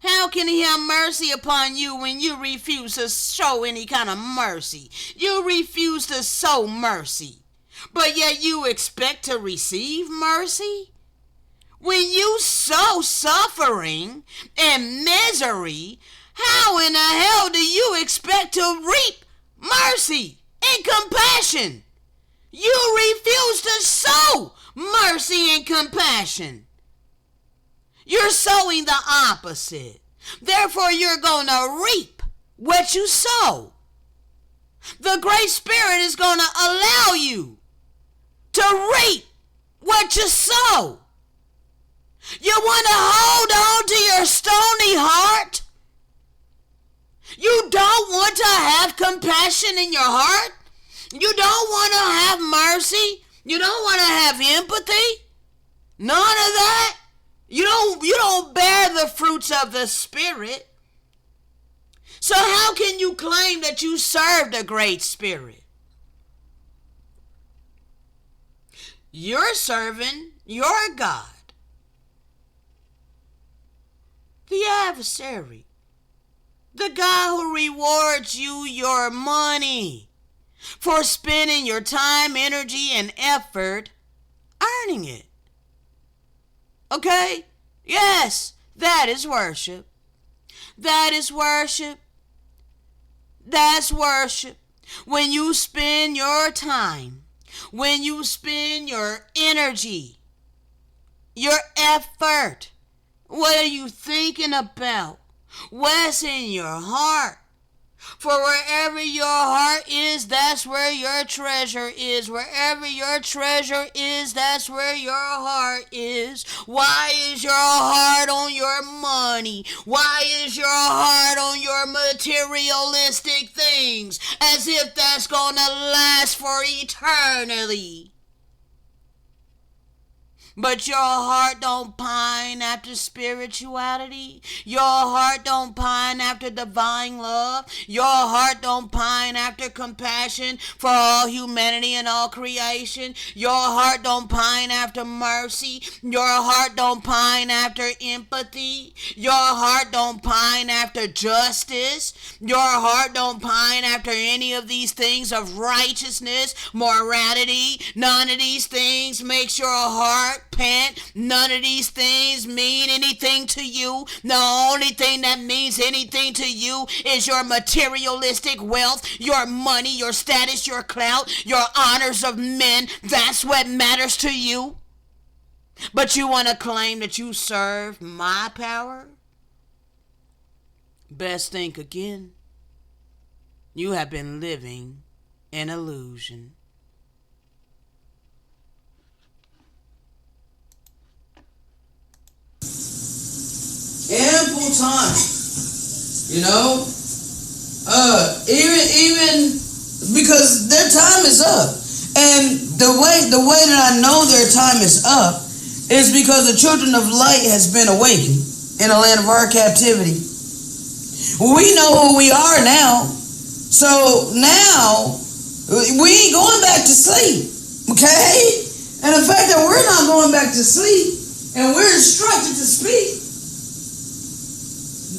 How can he have mercy upon you when you refuse to show any kind of mercy? You refuse to sow mercy, but yet you expect to receive mercy? When you sow suffering and misery, how in the hell do you expect to reap mercy and compassion? You refuse to sow mercy and compassion. You're sowing the opposite. Therefore, you're going to reap what you sow. The Great Spirit is going to allow you to reap what you sow. You want to hold on to your stony heart? You don't want to have compassion in your heart? You don't want to have mercy? You don't want to have empathy? None of that? You don't bear the fruits of the Spirit. So how can you claim that you serve the Great Spirit? You're serving your God, the adversary, the guy who rewards you your money for spending your time, energy, and effort earning it. Okay? Yes, that is worship. That is worship. That's worship. When you spend your time, when you spend your energy, your effort, what are you thinking about? What's in your heart? For wherever your heart is, that's where your treasure is. Wherever your treasure is, that's where your heart is. Why is your heart on your money? Why is your heart on your materialistic things? As if that's going to last for eternity. But your heart don't pine after spirituality. Your heart don't pine after divine love. Your heart don't pine after compassion for all humanity and all creation. Your heart don't pine after mercy. Your heart don't pine after empathy. Your heart don't pine after justice. Your heart don't pine after any of these things of righteousness, morality. None of these things makes your heart pant. None of these things mean anything to you. The only thing that means anything to you is your materialistic wealth, your money, your status, your clout, your honors of men. That's what matters to you. But you want to claim that you serve my power? Best think again. You have been living an illusion. Ample time, even because their time is up, and the way that I know their time is up is because the children of light has been awakened in the land of our captivity. We know who we are now, so now we ain't going back to sleep, okay? And the fact that we're not going back to sleep and we're instructed to speak,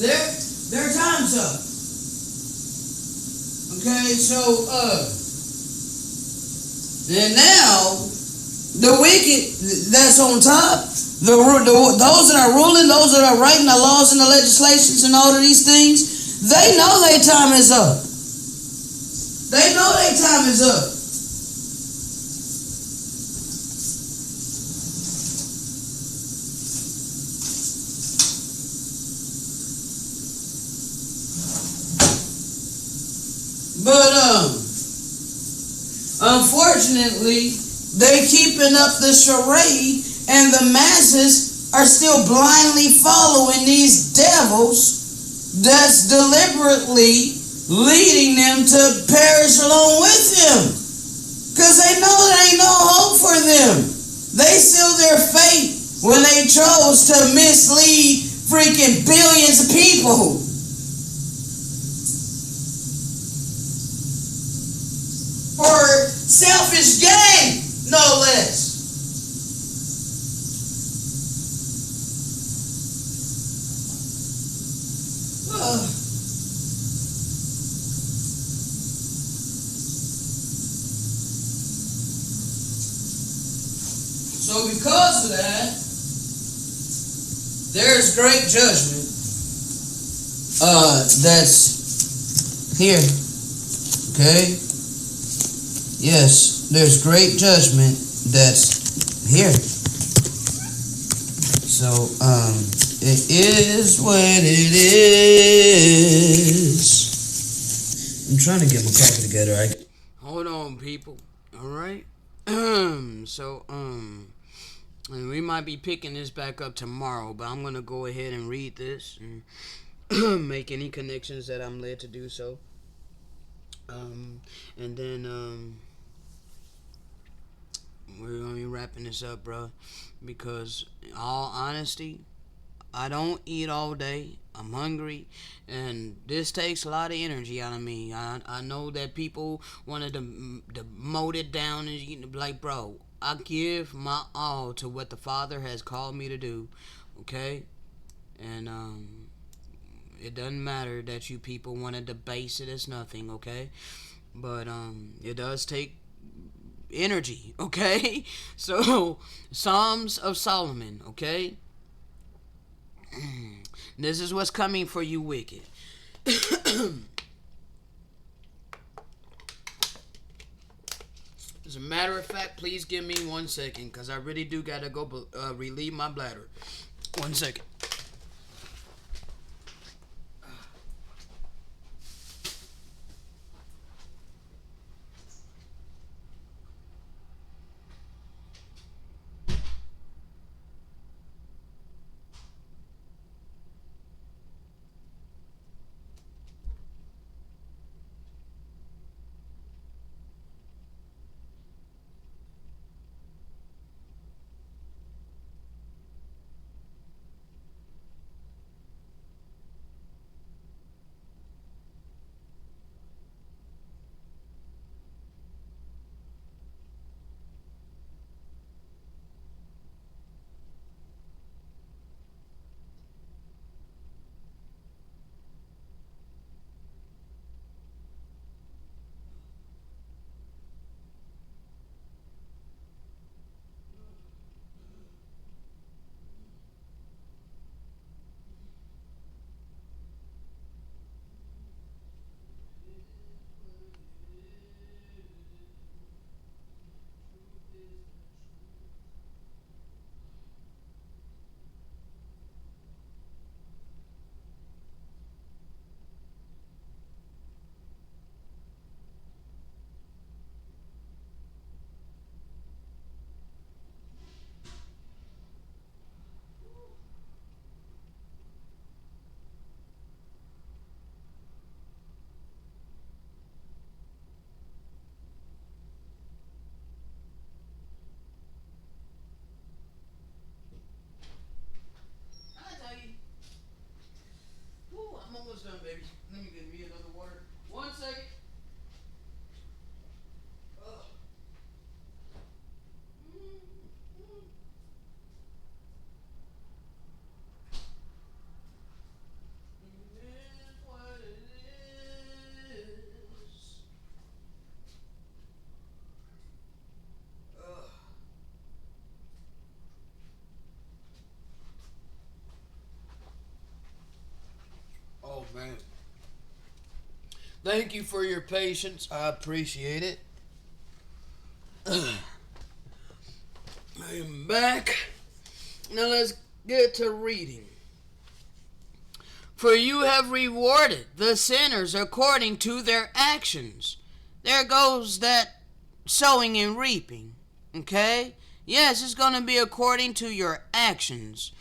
their time's up. Okay, so and now the wicked that's on top, those that are ruling, those that are writing the laws and the legislations and all of these things, they know their time is up. They know their time is up. But unfortunately, they're keeping up the charade, and the masses are still blindly following these devils that's deliberately leading them to perish along with him. Because they know there ain't no hope for them. They sealed their fate when they chose to mislead freaking billions of people. Selfish gain, no less. So because of that, there's great judgment that's here. Okay? Yes, there's great judgment that's here. So, it is what it is. I'm trying to get my coffee together, right? Hold on, people. Alright? And we might be picking this back up tomorrow, but I'm gonna go ahead and read this and make any connections that I'm led to do so. And then we're gonna be wrapping this up, bro. Because in all honesty, I don't eat all day. I'm hungry, and this takes a lot of energy out of me. I know that people wanted to demote it down and like, bro, I give my all to what the Father has called me to do, okay? And it doesn't matter that you people want to debase it as nothing, okay? But it does take energy, okay? So, Psalms of Solomon, okay? This is what's coming for you, wicked. As a matter of fact, please give me 1 second, because I really do got to go relieve my bladder. 1 second. I'm almost done, baby. Let me get me another water. 1 second. Ugh. It is what it is. Ugh. Oh, man. Thank you for your patience. I appreciate it. I am back. Now let's get to reading. For you have rewarded the sinners according to their actions. There goes that sowing and reaping. Okay? Yes, it's going to be according to your actions.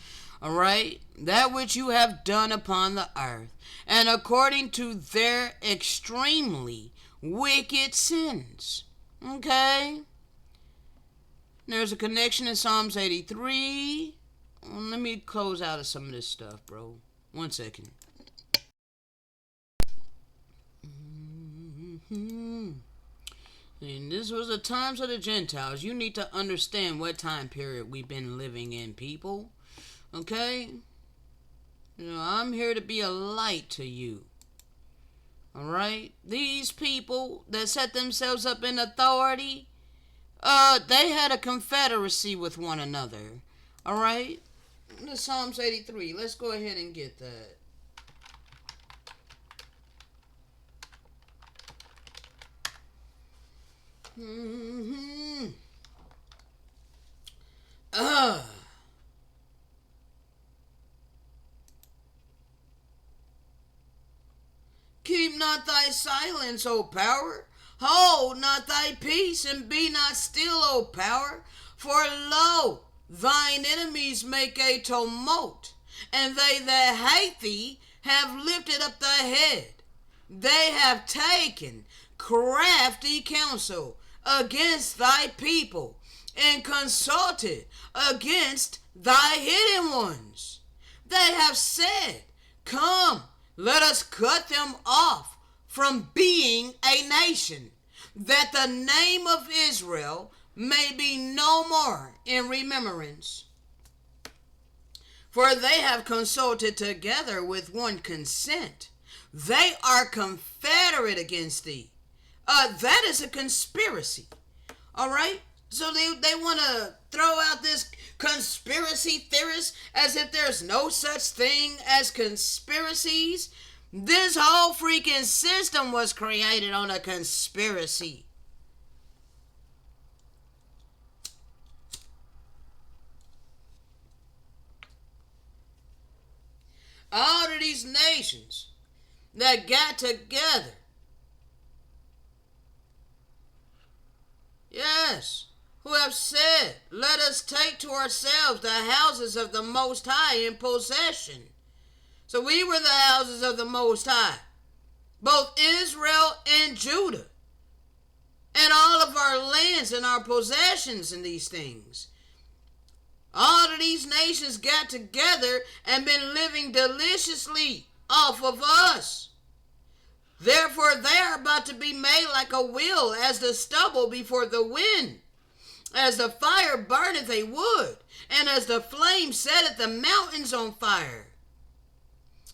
Alright? That which you have done upon the earth. And according to their extremely wicked sins. Okay? There's a connection in Psalms 83. Let me close out of some of this stuff, bro. 1 second. And this was the times of the Gentiles. You need to understand what time period we've been living in, people. Okay? I'm here to be a light to you. Alright? These people that set themselves up in authority, they had a confederacy with one another. Alright? Psalms 83. Let's go ahead and get that. Keep not thy silence, O power. Hold not thy peace, and be not still, O power. For lo, thine enemies make a tumult, and they that hate thee have lifted up thy head. They have taken crafty counsel against thy people, and consulted against thy hidden ones. They have said, Come, let us cut them off from being a nation, that the name of Israel may be no more in remembrance. For they have consulted together with one consent. They are confederate against thee. That is a conspiracy. All right? So they want to throw out this conspiracy theorist as if there's no such thing as conspiracies. This whole freaking system was created on a conspiracy. All of these nations that got together, yes, who have said, Let us take to ourselves the houses of the Most High in possession. So we were the houses of the Most High, both Israel and Judah, and all of our lands and our possessions and these things. All of these nations got together and been living deliciously off of us. Therefore they are about to be made like a wheel, as the stubble before the wind. As the fire burneth a wood, and as the flame setteth the mountains on fire.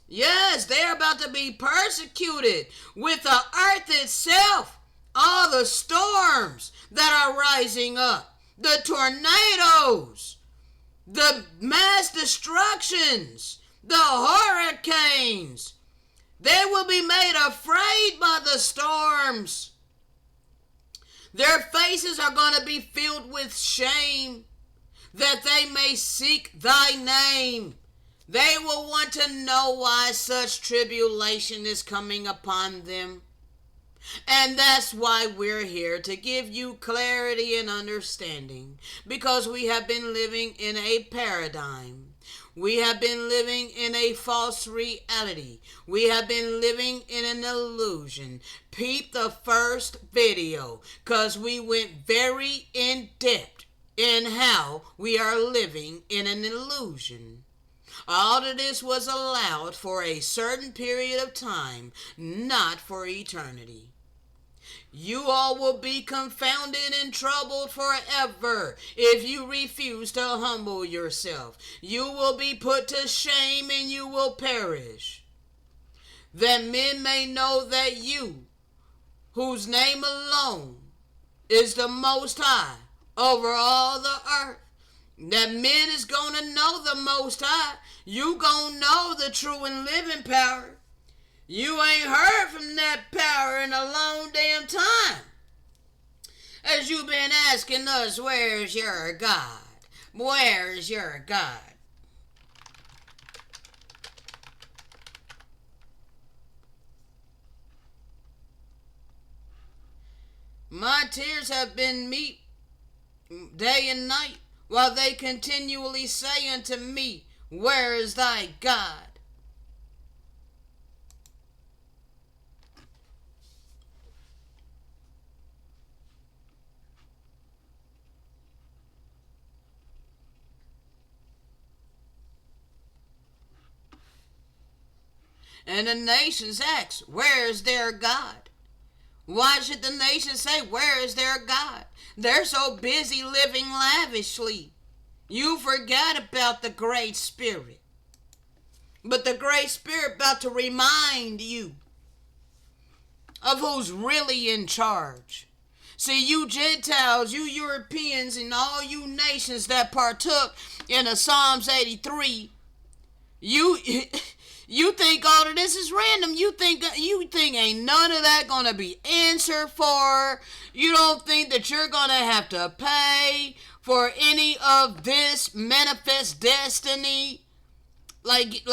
Yes, they are about to be persecuted with the earth itself. All the storms that are rising up, the tornadoes, the mass destructions, the hurricanes, they will be made afraid by the storms. Their faces are going to be filled with shame, that they may seek thy name. They will want to know why such tribulation is coming upon them. And that's why we're here, to give you clarity and understanding, because we have been living in a paradigm. We have been living in a false reality. We have been living in an illusion. Peep the first video, because we went very in depth in how we are living in an illusion. All of this was allowed for a certain period of time, not for eternity. You all will be confounded and troubled forever if you refuse to humble yourself. You will be put to shame and you will perish. That men may know that you, whose name alone is the Most High over all the earth, that men is going to know the Most High. You going to know the true and living power. You ain't heard from that power in a long damn time. As you've been asking us, where's your God? Where's your God? My tears have been meat day and night, while they continually say unto me, where is thy God? And the nations ask, where is their God? Why should the nations say, where is their God? They're so busy living lavishly. You forgot about the Great Spirit. But the Great Spirit about to remind you of who's really in charge. See, you Gentiles, you Europeans, and all you nations that partook in the Psalms 83, you think all of this is random. You think ain't none of that gonna be answered for. You don't think that you're gonna have to pay for any of this manifest destiny. Like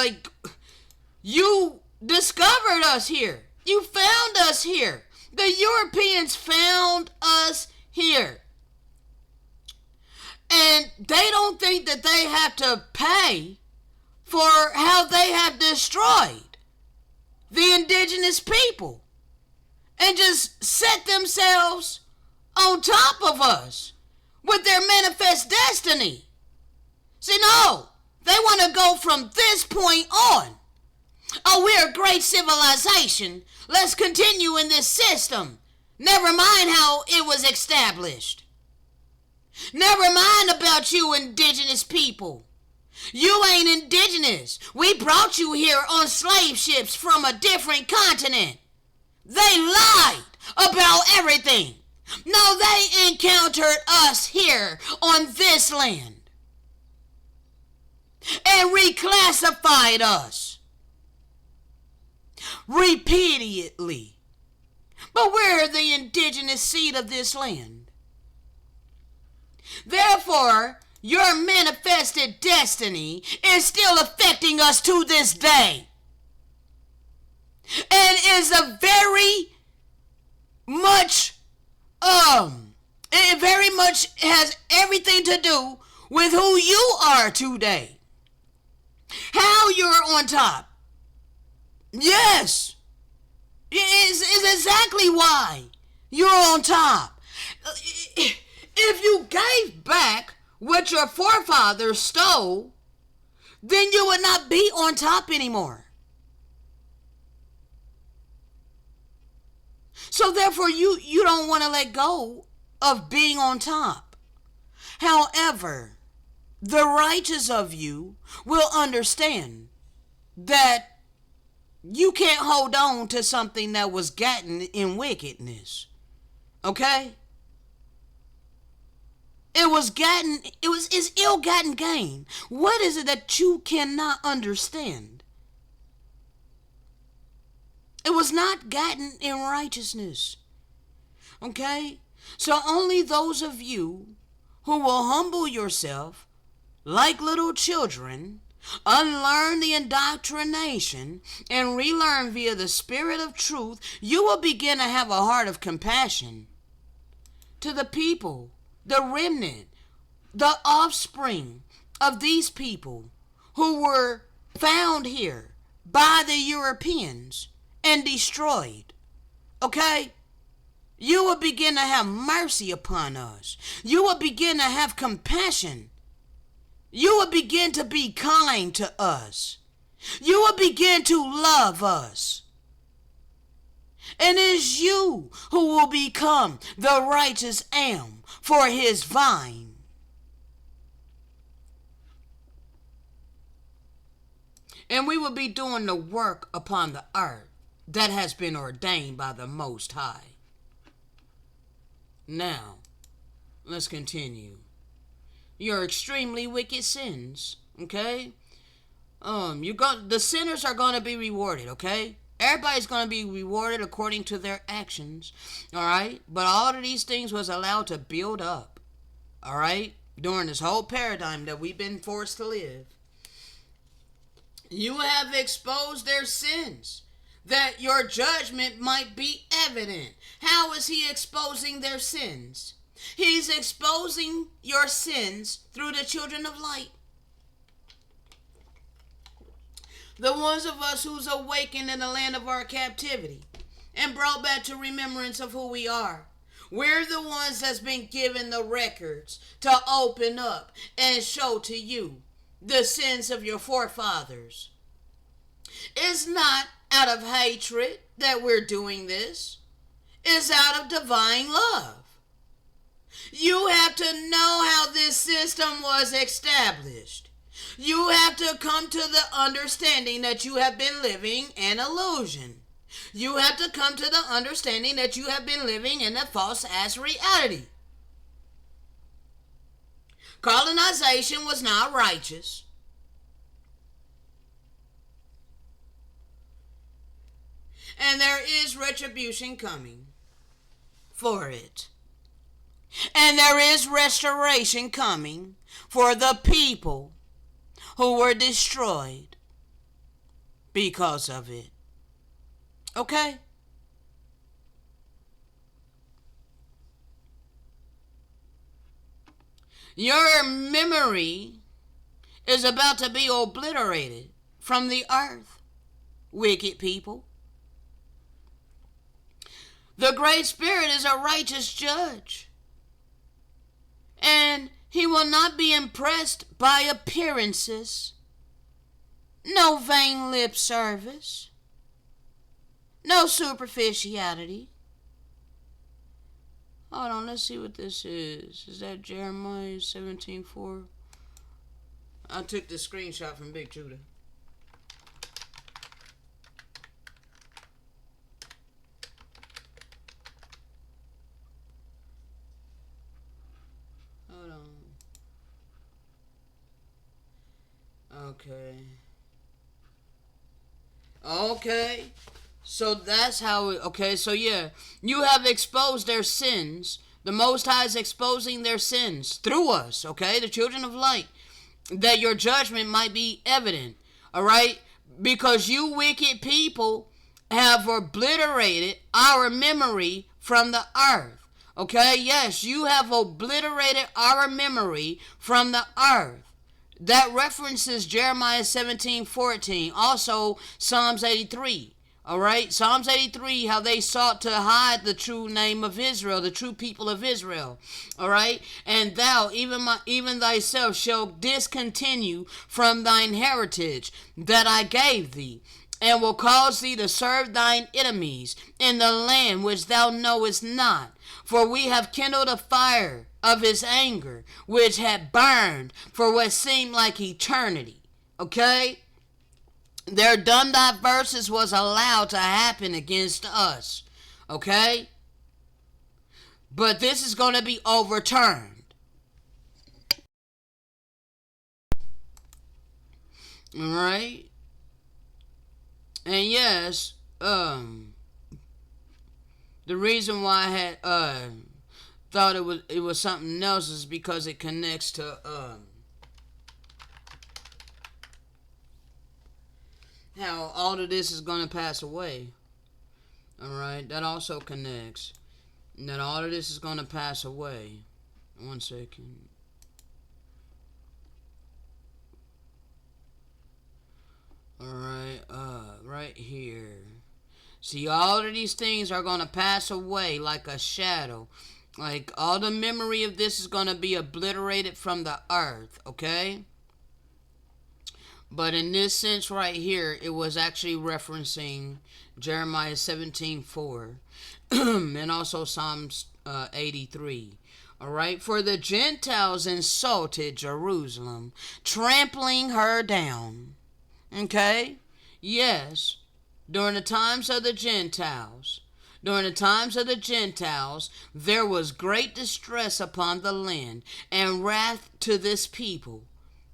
you discovered us here. You found us here. The Europeans found us here. And they don't think that they have to pay for how they have destroyed the indigenous people and just set themselves on top of us with their manifest destiny. See, no, they want to go from this point on. Oh, we're a great civilization. Let's continue in this system. Never mind how it was established. Never mind about you indigenous people. You ain't indigenous. We brought you here on slave ships from a different continent. They lied about everything. No, they encountered us here on this land and reclassified us repeatedly. But we're the indigenous seed of this land. Therefore, your manifested destiny is still affecting us to this day. And is a very much, it very much has everything to do with who you are today. How you're on top. Yes. Is exactly why you're on top. If you gave back what your forefathers stole, then you would not be on top anymore. So therefore, you don't want to let go of being on top. However, the righteous of you will understand that you can't hold on to something that was gotten in wickedness. Okay? It's ill-gotten gain. What is it that you cannot understand? It was not gotten in righteousness. Okay? So only those of you who will humble yourself like little children, unlearn the indoctrination, and relearn via the Spirit of truth, you will begin to have a heart of compassion to the people, the remnant, the offspring of these people who were found here by the Europeans and destroyed. Okay? You will begin to have mercy upon us. You will begin to have compassion. You will begin to be kind to us. You will begin to love us. And it is you who will become the righteous am for his vine. And we will be doing the work upon the earth that has been ordained by the Most High. Now, let's continue. Your extremely wicked sins, okay? The sinners are going to be rewarded, okay? Everybody's going to be rewarded according to their actions, all right? But all of these things was allowed to build up, all right? During this whole paradigm that we've been forced to live. You have exposed their sins, that your judgment might be evident. How is he exposing their sins? He's exposing your sins through the children of light. The ones of us who's awakened in the land of our captivity and brought back to remembrance of who we are. We're the ones that's been given the records to open up and show to you the sins of your forefathers. It's not out of hatred that we're doing this. is out of divine love. You have to know how this system was established. You have to come to the understanding that you have been living an illusion. You have to come to the understanding that you have been living in a false ass reality. Colonization was not righteous. And there is retribution coming for it. And there is restoration coming for the people who were destroyed because of it. Okay? Your memory is about to be obliterated from the earth, wicked people. The Great Spirit is a righteous judge, and he will not be impressed by appearances. No vain lip service. No superficiality. Hold on, let's see what this is. Is that Jeremiah 17:4? I took the screenshot from Big Judah. Hold on. Okay. So that's how so yeah, you have exposed their sins. The Most High is exposing their sins through us, okay, the children of light, that your judgment might be evident, all right, because you wicked people have obliterated our memory from the earth, okay, yes, you have obliterated our memory from the earth. That references Jeremiah 17:14, also Psalms 83. All right, Psalms 83, how they sought to hide the true name of Israel, the true people of Israel. All right, and thou, even thyself, shall discontinue from thine heritage that I gave thee, and will cause thee to serve thine enemies in the land which thou knowest not. For we have kindled a fire of his anger, which had burned for what seemed like eternity. Okay? Their dumb diverses was allowed to happen against us. Okay? But this is going to be overturned. Alright? And yes, the reason why I had thought it was something else is because it connects to how all of this is going to pass away. Alright, that also connects. That all of this is going to pass away. 1 second. Alright, right here. See, all of these things are going to pass away like a shadow. Like, all the memory of this is going to be obliterated from the earth, okay? But in this sense right here, it was actually referencing Jeremiah 17:4 and also Psalms 83. All right, for the Gentiles insulted Jerusalem, trampling her down. Okay, yes, during the times of the Gentiles. During the times of the Gentiles, there was great distress upon the land and wrath to this people.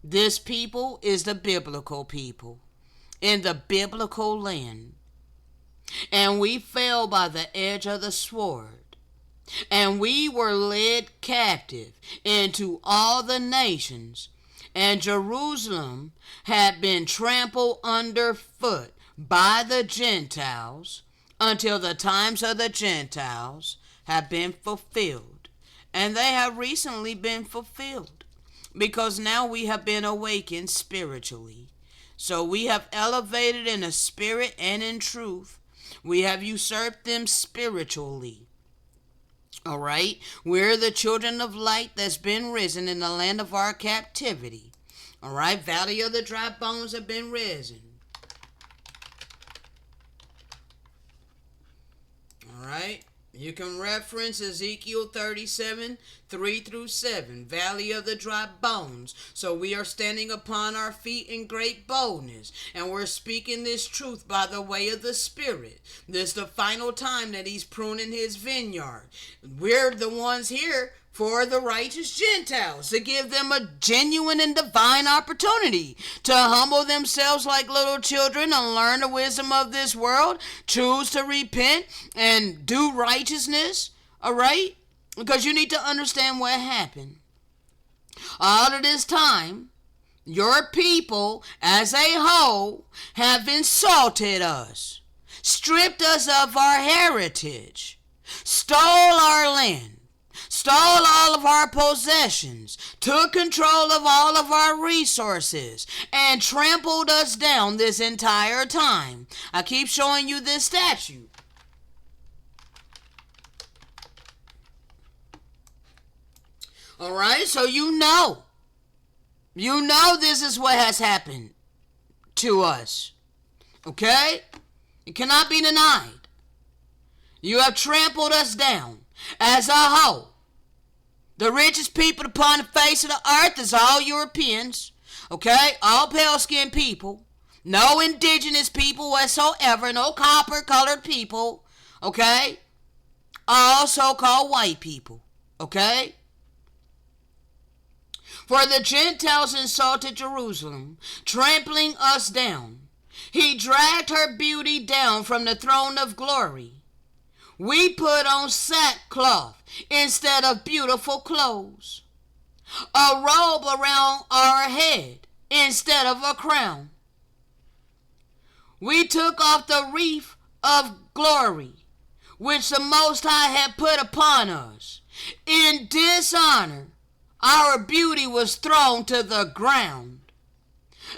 This people is the biblical people in the biblical land. And we fell by the edge of the sword. And we were led captive into all the nations. And Jerusalem had been trampled underfoot by the Gentiles until the times of the Gentiles have been fulfilled. And they have recently been fulfilled. Because now we have been awakened spiritually. So we have elevated in the spirit and in truth. We have usurped them spiritually. All right? We're the children of light that's been risen in the land of our captivity. All right? Valley of the dry bones have been risen. All right? You can reference Ezekiel 37, 3 through 7, Valley of the Dry Bones. So we are standing upon our feet in great boldness, and we're speaking this truth by the way of the Spirit. This is the final time that he's pruning his vineyard. We're the ones here for the righteous Gentiles, to give them a genuine and divine opportunity to humble themselves like little children and learn the wisdom of this world, choose to repent and do righteousness, all right? Because you need to understand what happened. All of this time, your people as a whole have insulted us, stripped us of our heritage, stole our land, stole all of our possessions, took control of all of our resources, and trampled us down this entire time. I keep showing you this statue. Alright, so you know this is what has happened to us. Okay? It cannot be denied. You have trampled us down as a whole. The richest people upon the face of the earth is all Europeans, okay? All pale-skinned people. No indigenous people whatsoever. No copper-colored people, okay? All so-called white people, okay? For the Gentiles insulted Jerusalem, trampling us down. He dragged her beauty down from the throne of glory. We put on sackcloth instead of beautiful clothes, a robe around our head instead of a crown. We took off the wreath of glory which the Most High had put upon us. In dishonor, our beauty was thrown to the ground.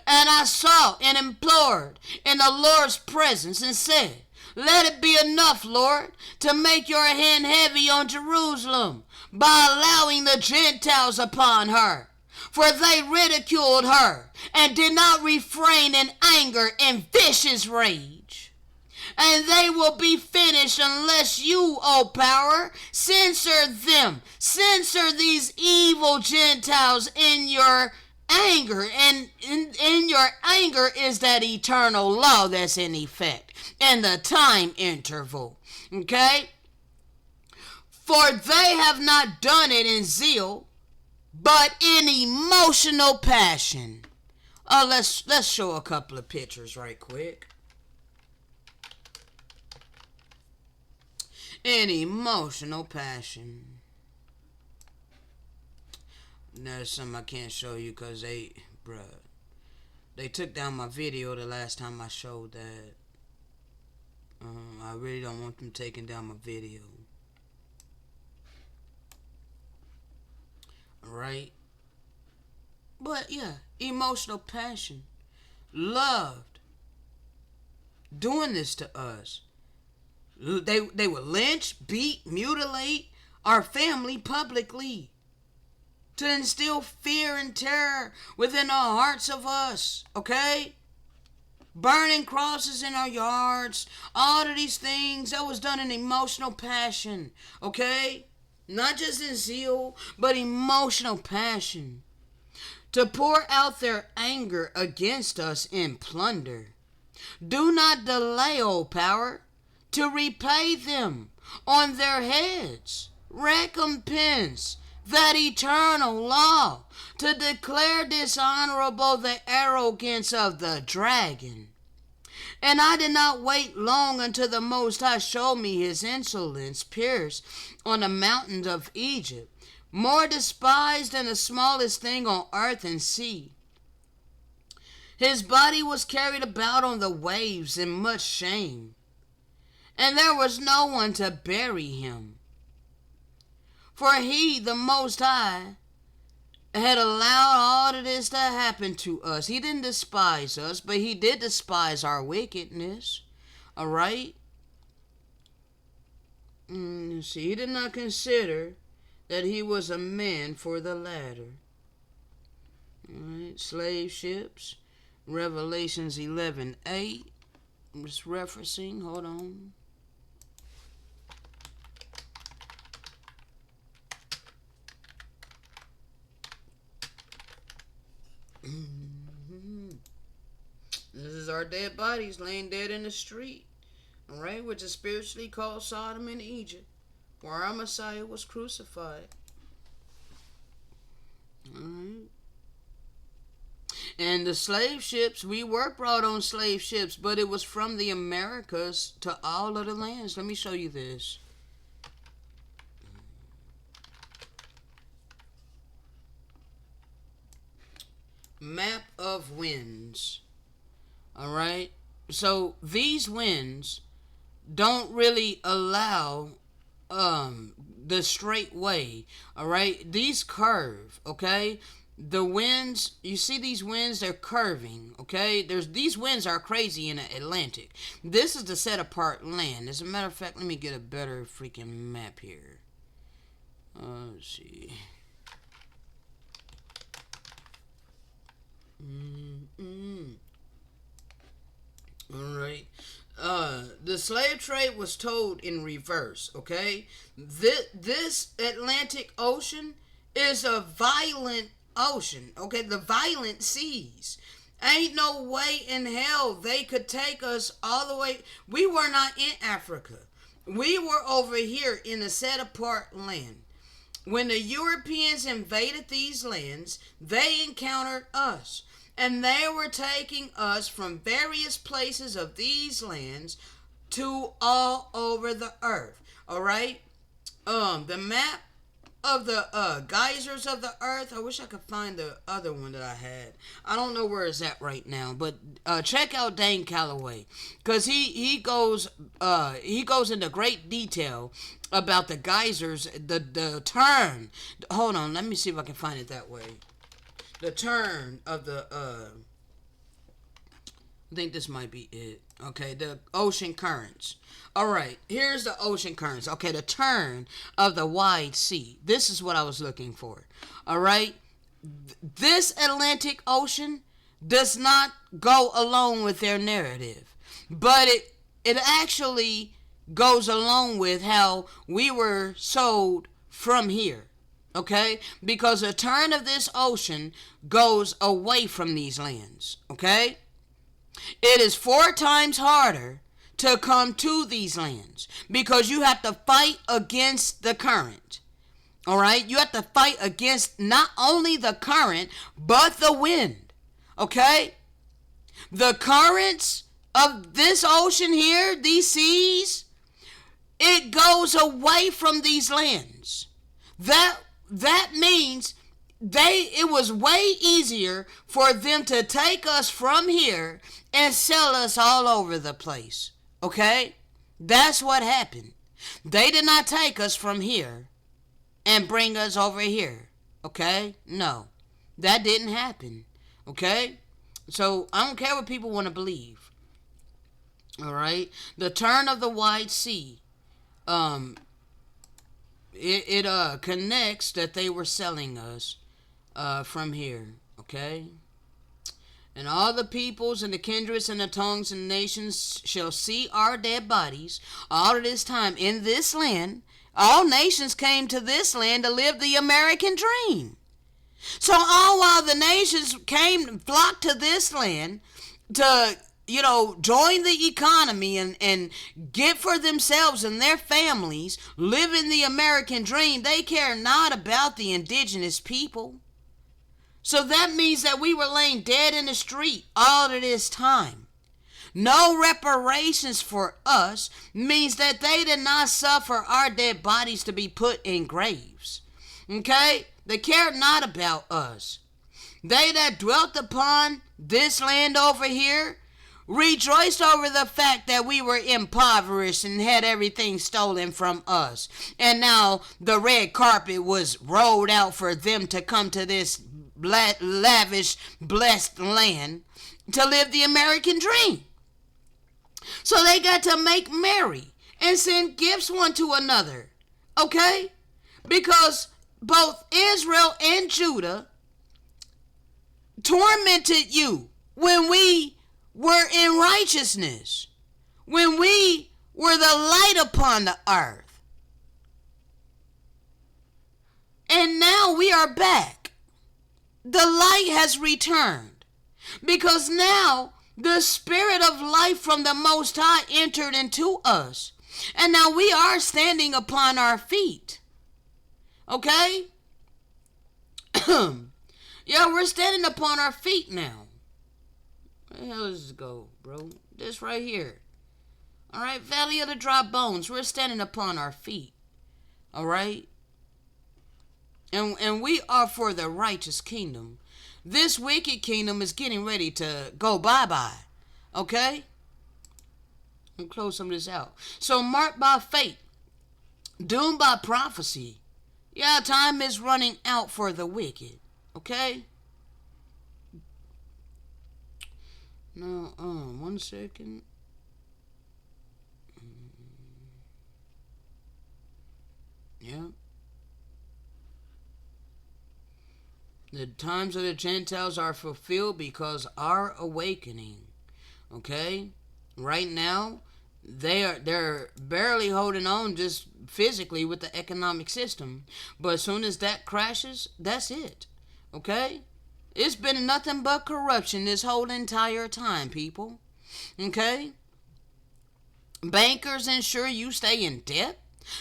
And I sought and implored in the Lord's presence and said, let it be enough, Lord, to make your hand heavy on Jerusalem by allowing the Gentiles upon her. For they ridiculed her and did not refrain in anger and vicious rage. And they will be finished unless you, O power, censor them. Censor these evil Gentiles in your anger. And in your anger is that eternal law that's in effect. And the time interval. Okay? For they have not done it in zeal, but in emotional passion. Let's show a couple of pictures right quick. In emotional passion. There's some I can't show you because they took down my video the last time I showed that. I really don't want them taking down my video. Alright? But yeah, emotional passion. Loved. Doing this to us. They would lynch, beat, mutilate our family publicly. To instill fear and terror within the hearts of us. Okay? Burning crosses in our yards, all of these things, that was done in emotional passion, okay? Not just in zeal, but emotional passion. To pour out their anger against us in plunder. Do not delay, O power, to repay them on their heads. Recompense that eternal law, to declare dishonorable the arrogance of the dragon. And I did not wait long until the Most High showed me his insolence pierced on the mountains of Egypt, more despised than the smallest thing on earth and sea. His body was carried about on the waves in much shame, and there was no one to bury him. For he, the Most High, had allowed all of this to happen to us. He didn't despise us, but he did despise our wickedness. Alright? See, he did not consider that he was a man for the latter. Alright, slave ships. Revelations 11:8. I'm just referencing. Hold on. is our dead bodies laying dead in the street, all right, which is spiritually called Sodom and Egypt, where our Messiah was crucified. All right. And the slave ships, we were brought on slave ships, but it was from the Americas to all of the lands. Let me show you this. Map of winds. All right. So these winds don't really allow the straight way. All right. These curve. Okay. The winds, you see these winds, they're curving, okay? These winds are crazy in the Atlantic. This is the set apart land. As a matter of fact, let me get a better freaking map here. Let's see. Alright. The slave trade was told in reverse, okay? This Atlantic Ocean is a violent ocean, okay? The violent seas. Ain't no way in hell they could take us all the way. We were not in Africa. We were over here in a set apart land. When the Europeans invaded these lands, they encountered us. And they were taking us from various places of these lands to all over the earth. Alright? The map of the geysers of the earth. I wish I could find the other one that I had. I don't know where it's at right now, but check out Dane Calloway, because he goes into great detail about the geysers, the turn. Hold on, let me see if I can find it that way. The turn of the I think this might be it. Okay, the ocean currents. All right, here's the ocean currents. Okay, the turn of the wide sea. This is what I was looking for. All right, this Atlantic Ocean does not go along with their narrative, but it actually goes along with how we were sold from here. Okay, because the turn of this ocean goes away from these lands. Okay. It is 4 times harder to come to these lands because you have to fight against the current. All right? You have to fight against not only the current, but the wind. Okay? The currents of this ocean here, these seas, it goes away from these lands. That means it was way easier for them to take us from here and sell us all over the place. Okay? That's what happened. They did not take us from here and bring us over here. Okay? No. That didn't happen. Okay? So, I don't care what people want to believe. Alright? The turn of the wide sea. It connects that they were selling us from here. Okay? And all the peoples and the kindreds and the tongues and nations shall see our dead bodies all of this time in this land. All nations came to this land to live the American dream. So all while the nations flocked to this land to, join the economy and get for themselves and their families, living the American dream, they care not about the indigenous people. So that means that we were laying dead in the street all of this time. No reparations for us means that they did not suffer our dead bodies to be put in graves. Okay? They cared not about us. They that dwelt upon this land over here rejoiced over the fact that we were impoverished and had everything stolen from us. And now the red carpet was rolled out for them to come to this lavish, blessed land to live the American dream. So they got to make merry and send gifts one to another. Okay? Because both Israel and Judah tormented you when we were in righteousness, when we were the light upon the earth. And now we are back. The light has returned because now The spirit of life from the Most High entered into us. And now we are standing upon our feet. Okay? Yeah, we're standing upon our feet now. Where the hell does this go, bro? This right here. Alright, Valley of the Dry Bones. We're standing upon our feet. Alright? And we are for the righteous kingdom. This wicked kingdom is getting ready to go bye-bye. Okay? Let me close some of this out. So, marked by fate, doomed by prophecy. Yeah, time is running out for the wicked. Okay? Now, 1 second. Yeah. The times of the Gentiles are fulfilled because our awakening. Okay? Right now, they're barely holding on just physically with the economic system. But as soon as that crashes, that's it. Okay? It's been nothing but corruption this whole entire time, people. Okay? Bankers ensure you stay in debt.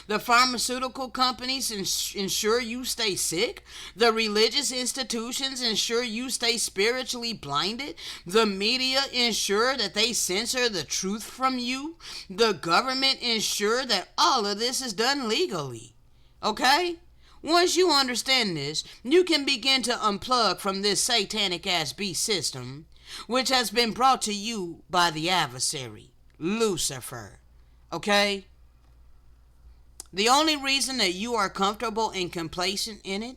The pharmaceutical companies ensure you stay sick. The religious institutions ensure you stay spiritually blinded. The media ensure that they censor the truth from you. The government ensure that all of this is done legally. Okay? Once you understand this, you can begin to unplug from this satanic ass beast system, which has been brought to you by the adversary, Lucifer. Okay? The only reason that you are comfortable and complacent in it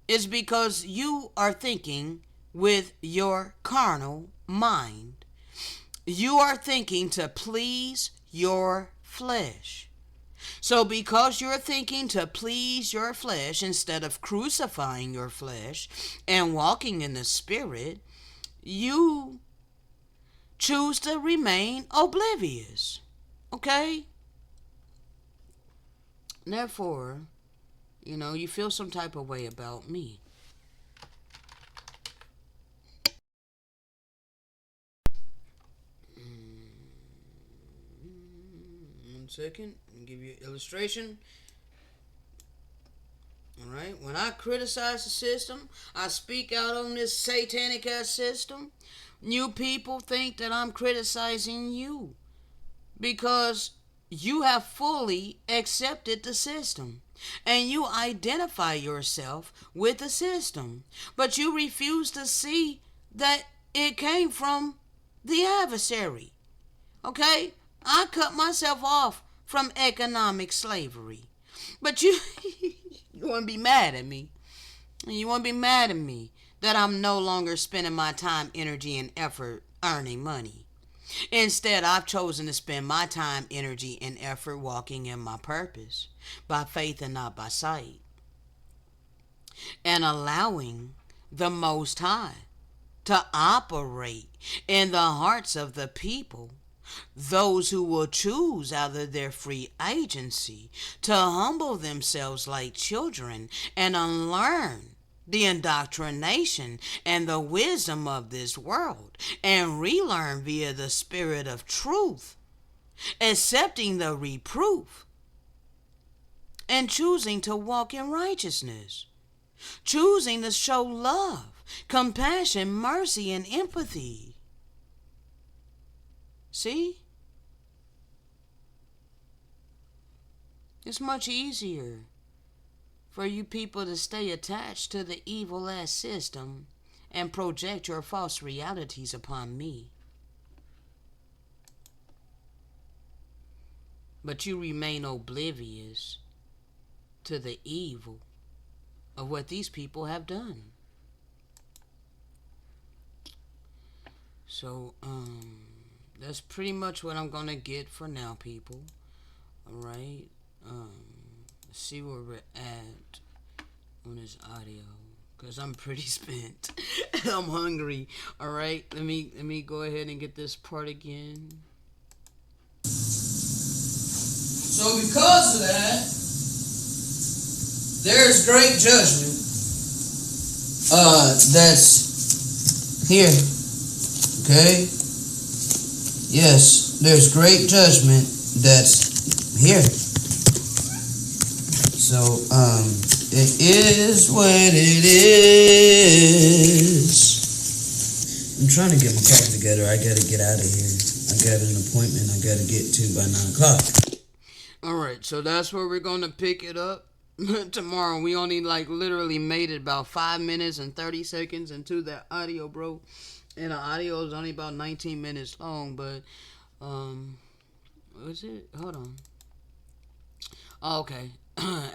is because you are thinking with your carnal mind. You are thinking to please your flesh. So because you're thinking to please your flesh instead of crucifying your flesh and walking in the Spirit, you choose to remain oblivious. Okay? Therefore, you feel some type of way about me. One second. I'll give you an illustration. Alright? When I criticize the system, I speak out on this satanic ass system, you people think that I'm criticizing you. Because you have fully accepted the system and you identify yourself with the system, but you refuse to see that it came from the adversary. Okay? I cut myself off from economic slavery, but you want to be mad at me. You want to be mad at me that I'm no longer spending my time, energy, and effort earning money. Instead, I've chosen to spend my time, energy, and effort walking in my purpose by faith and not by sight, and allowing the Most High to operate in the hearts of the people, those who will choose out of their free agency to humble themselves like children and unlearn the indoctrination and the wisdom of this world and relearn via the spirit of truth, accepting the reproof and choosing to walk in righteousness, choosing to show love, compassion, mercy, and empathy. See? It's much easier for you people to stay attached to the evil ass system and project your false realities upon me. But you remain oblivious to the evil of what these people have done. So, that's pretty much what I'm gonna get for now, people. Alright? Let's see where we're at on this audio, because I'm pretty spent. I'm hungry. Alright, let me go ahead and get this part again. So because of that, there's great judgment that's here. Okay? Yes, there's great judgment that's here. So, it is what it is. I'm trying to get my coffee together. I gotta get out of here. I got an appointment I gotta get to by 9 o'clock. Alright, so that's where we're gonna pick it up tomorrow. We only literally made it about 5 minutes and 30 seconds into that audio, bro. And the audio is only about 19 minutes long, but what's it? Hold on. Oh, okay.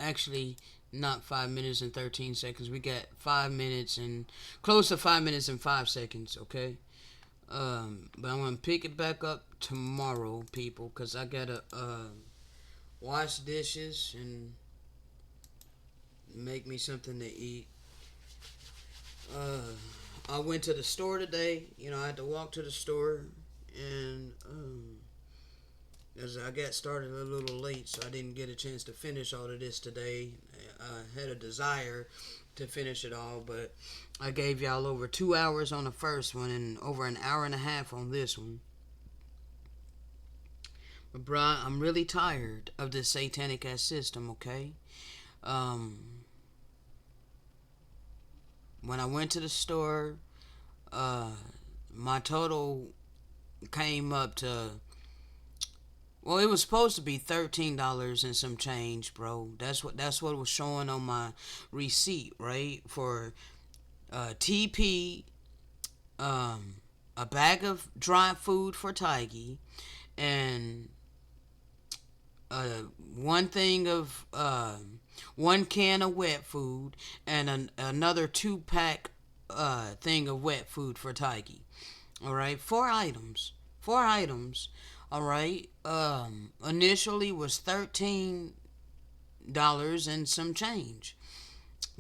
Actually, not 5 minutes and 13 seconds. We got 5 minutes and close to 5 minutes and 5 seconds, okay? But I'm gonna pick it back up tomorrow, people, because I gotta wash dishes and make me something to eat. I went to the store today. I had to walk to the store, and as I got started a little late, so I didn't get a chance to finish all of this today. I had a desire to finish it all, but I gave y'all over 2 hours on the first one and over an hour and a half on this one. But bruh, I'm really tired of this satanic ass system, okay? When I went to the store, my total came up to, well, it was supposed to be $13 and some change, bro. That's what was showing on my receipt, right? For TP, a bag of dry food for Tiggy, and one thing of one can of wet food, and another 2-pack thing of wet food for Tiggy. All right, 4 items. 4 items. All right. Initially was $13 and some change,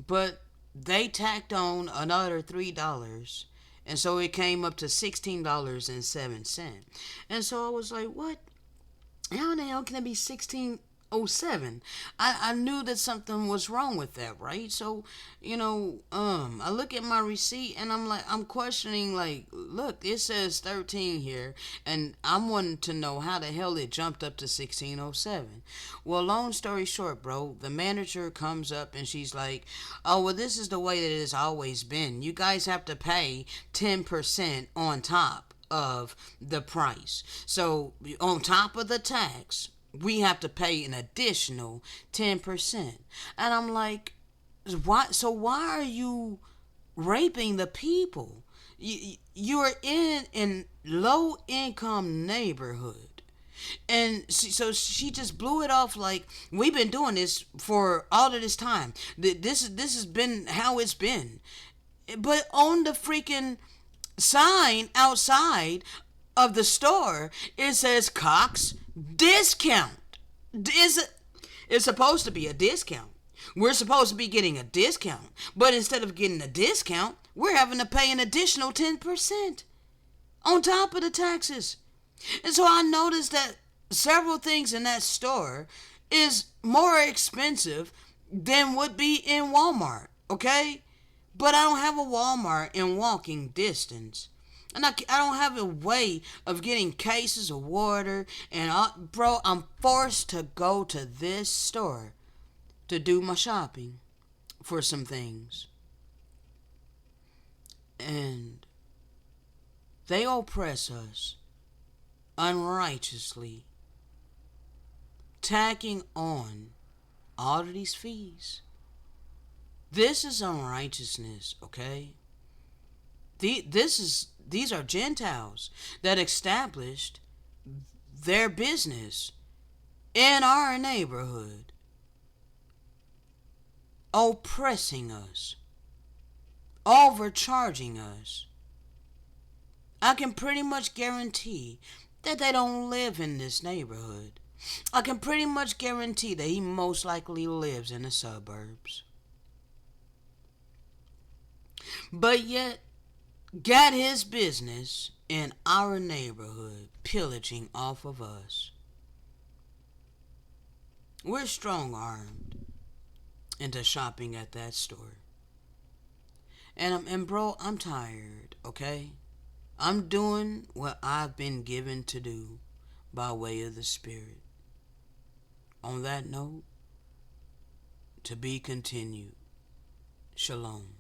but they tacked on another $3, and so it came up to $16.07. And so I was like, what? How the hell can it be 1607? I knew that something was wrong with that, right? So, I look at my receipt and I'm questioning, look, it says 13 here, and I'm wanting to know how the hell it jumped up to 1607. Well, long story short, bro, the manager comes up and she's like, oh, well, this is the way that it has always been. You guys have to pay 10% on top of the price. So on top of the tax, we have to pay an additional 10%. And I'm like, why? So why are you raping the people? You're in a low income neighborhood. And so she just blew it off like, we've been doing this for all of this time. This has been how it's been. But on the freaking sign outside of the store, it says Cox discount. It's supposed to be a discount. We're supposed to be getting a discount, but instead of getting a discount, we're having to pay an additional 10% on top of the taxes. And so I noticed that several things in that store is more expensive than would be in Walmart, okay? But I don't have a Walmart in walking distance. And I don't have a way of getting cases of water. And bro, I'm forced to go to this store to do my shopping for some things. And they oppress us unrighteously, tacking on all of these fees. This is unrighteousness, okay? These are Gentiles that established their business in our neighborhood, oppressing us, overcharging us. I can pretty much guarantee that they don't live in this neighborhood. I can pretty much guarantee that he most likely lives in the suburbs. But yet, got his business in our neighborhood, pillaging off of us. We're strong-armed into shopping at that store. And bro, I'm tired, okay? I'm doing what I've been given to do by way of the Spirit. On that note, to be continued. Shalom.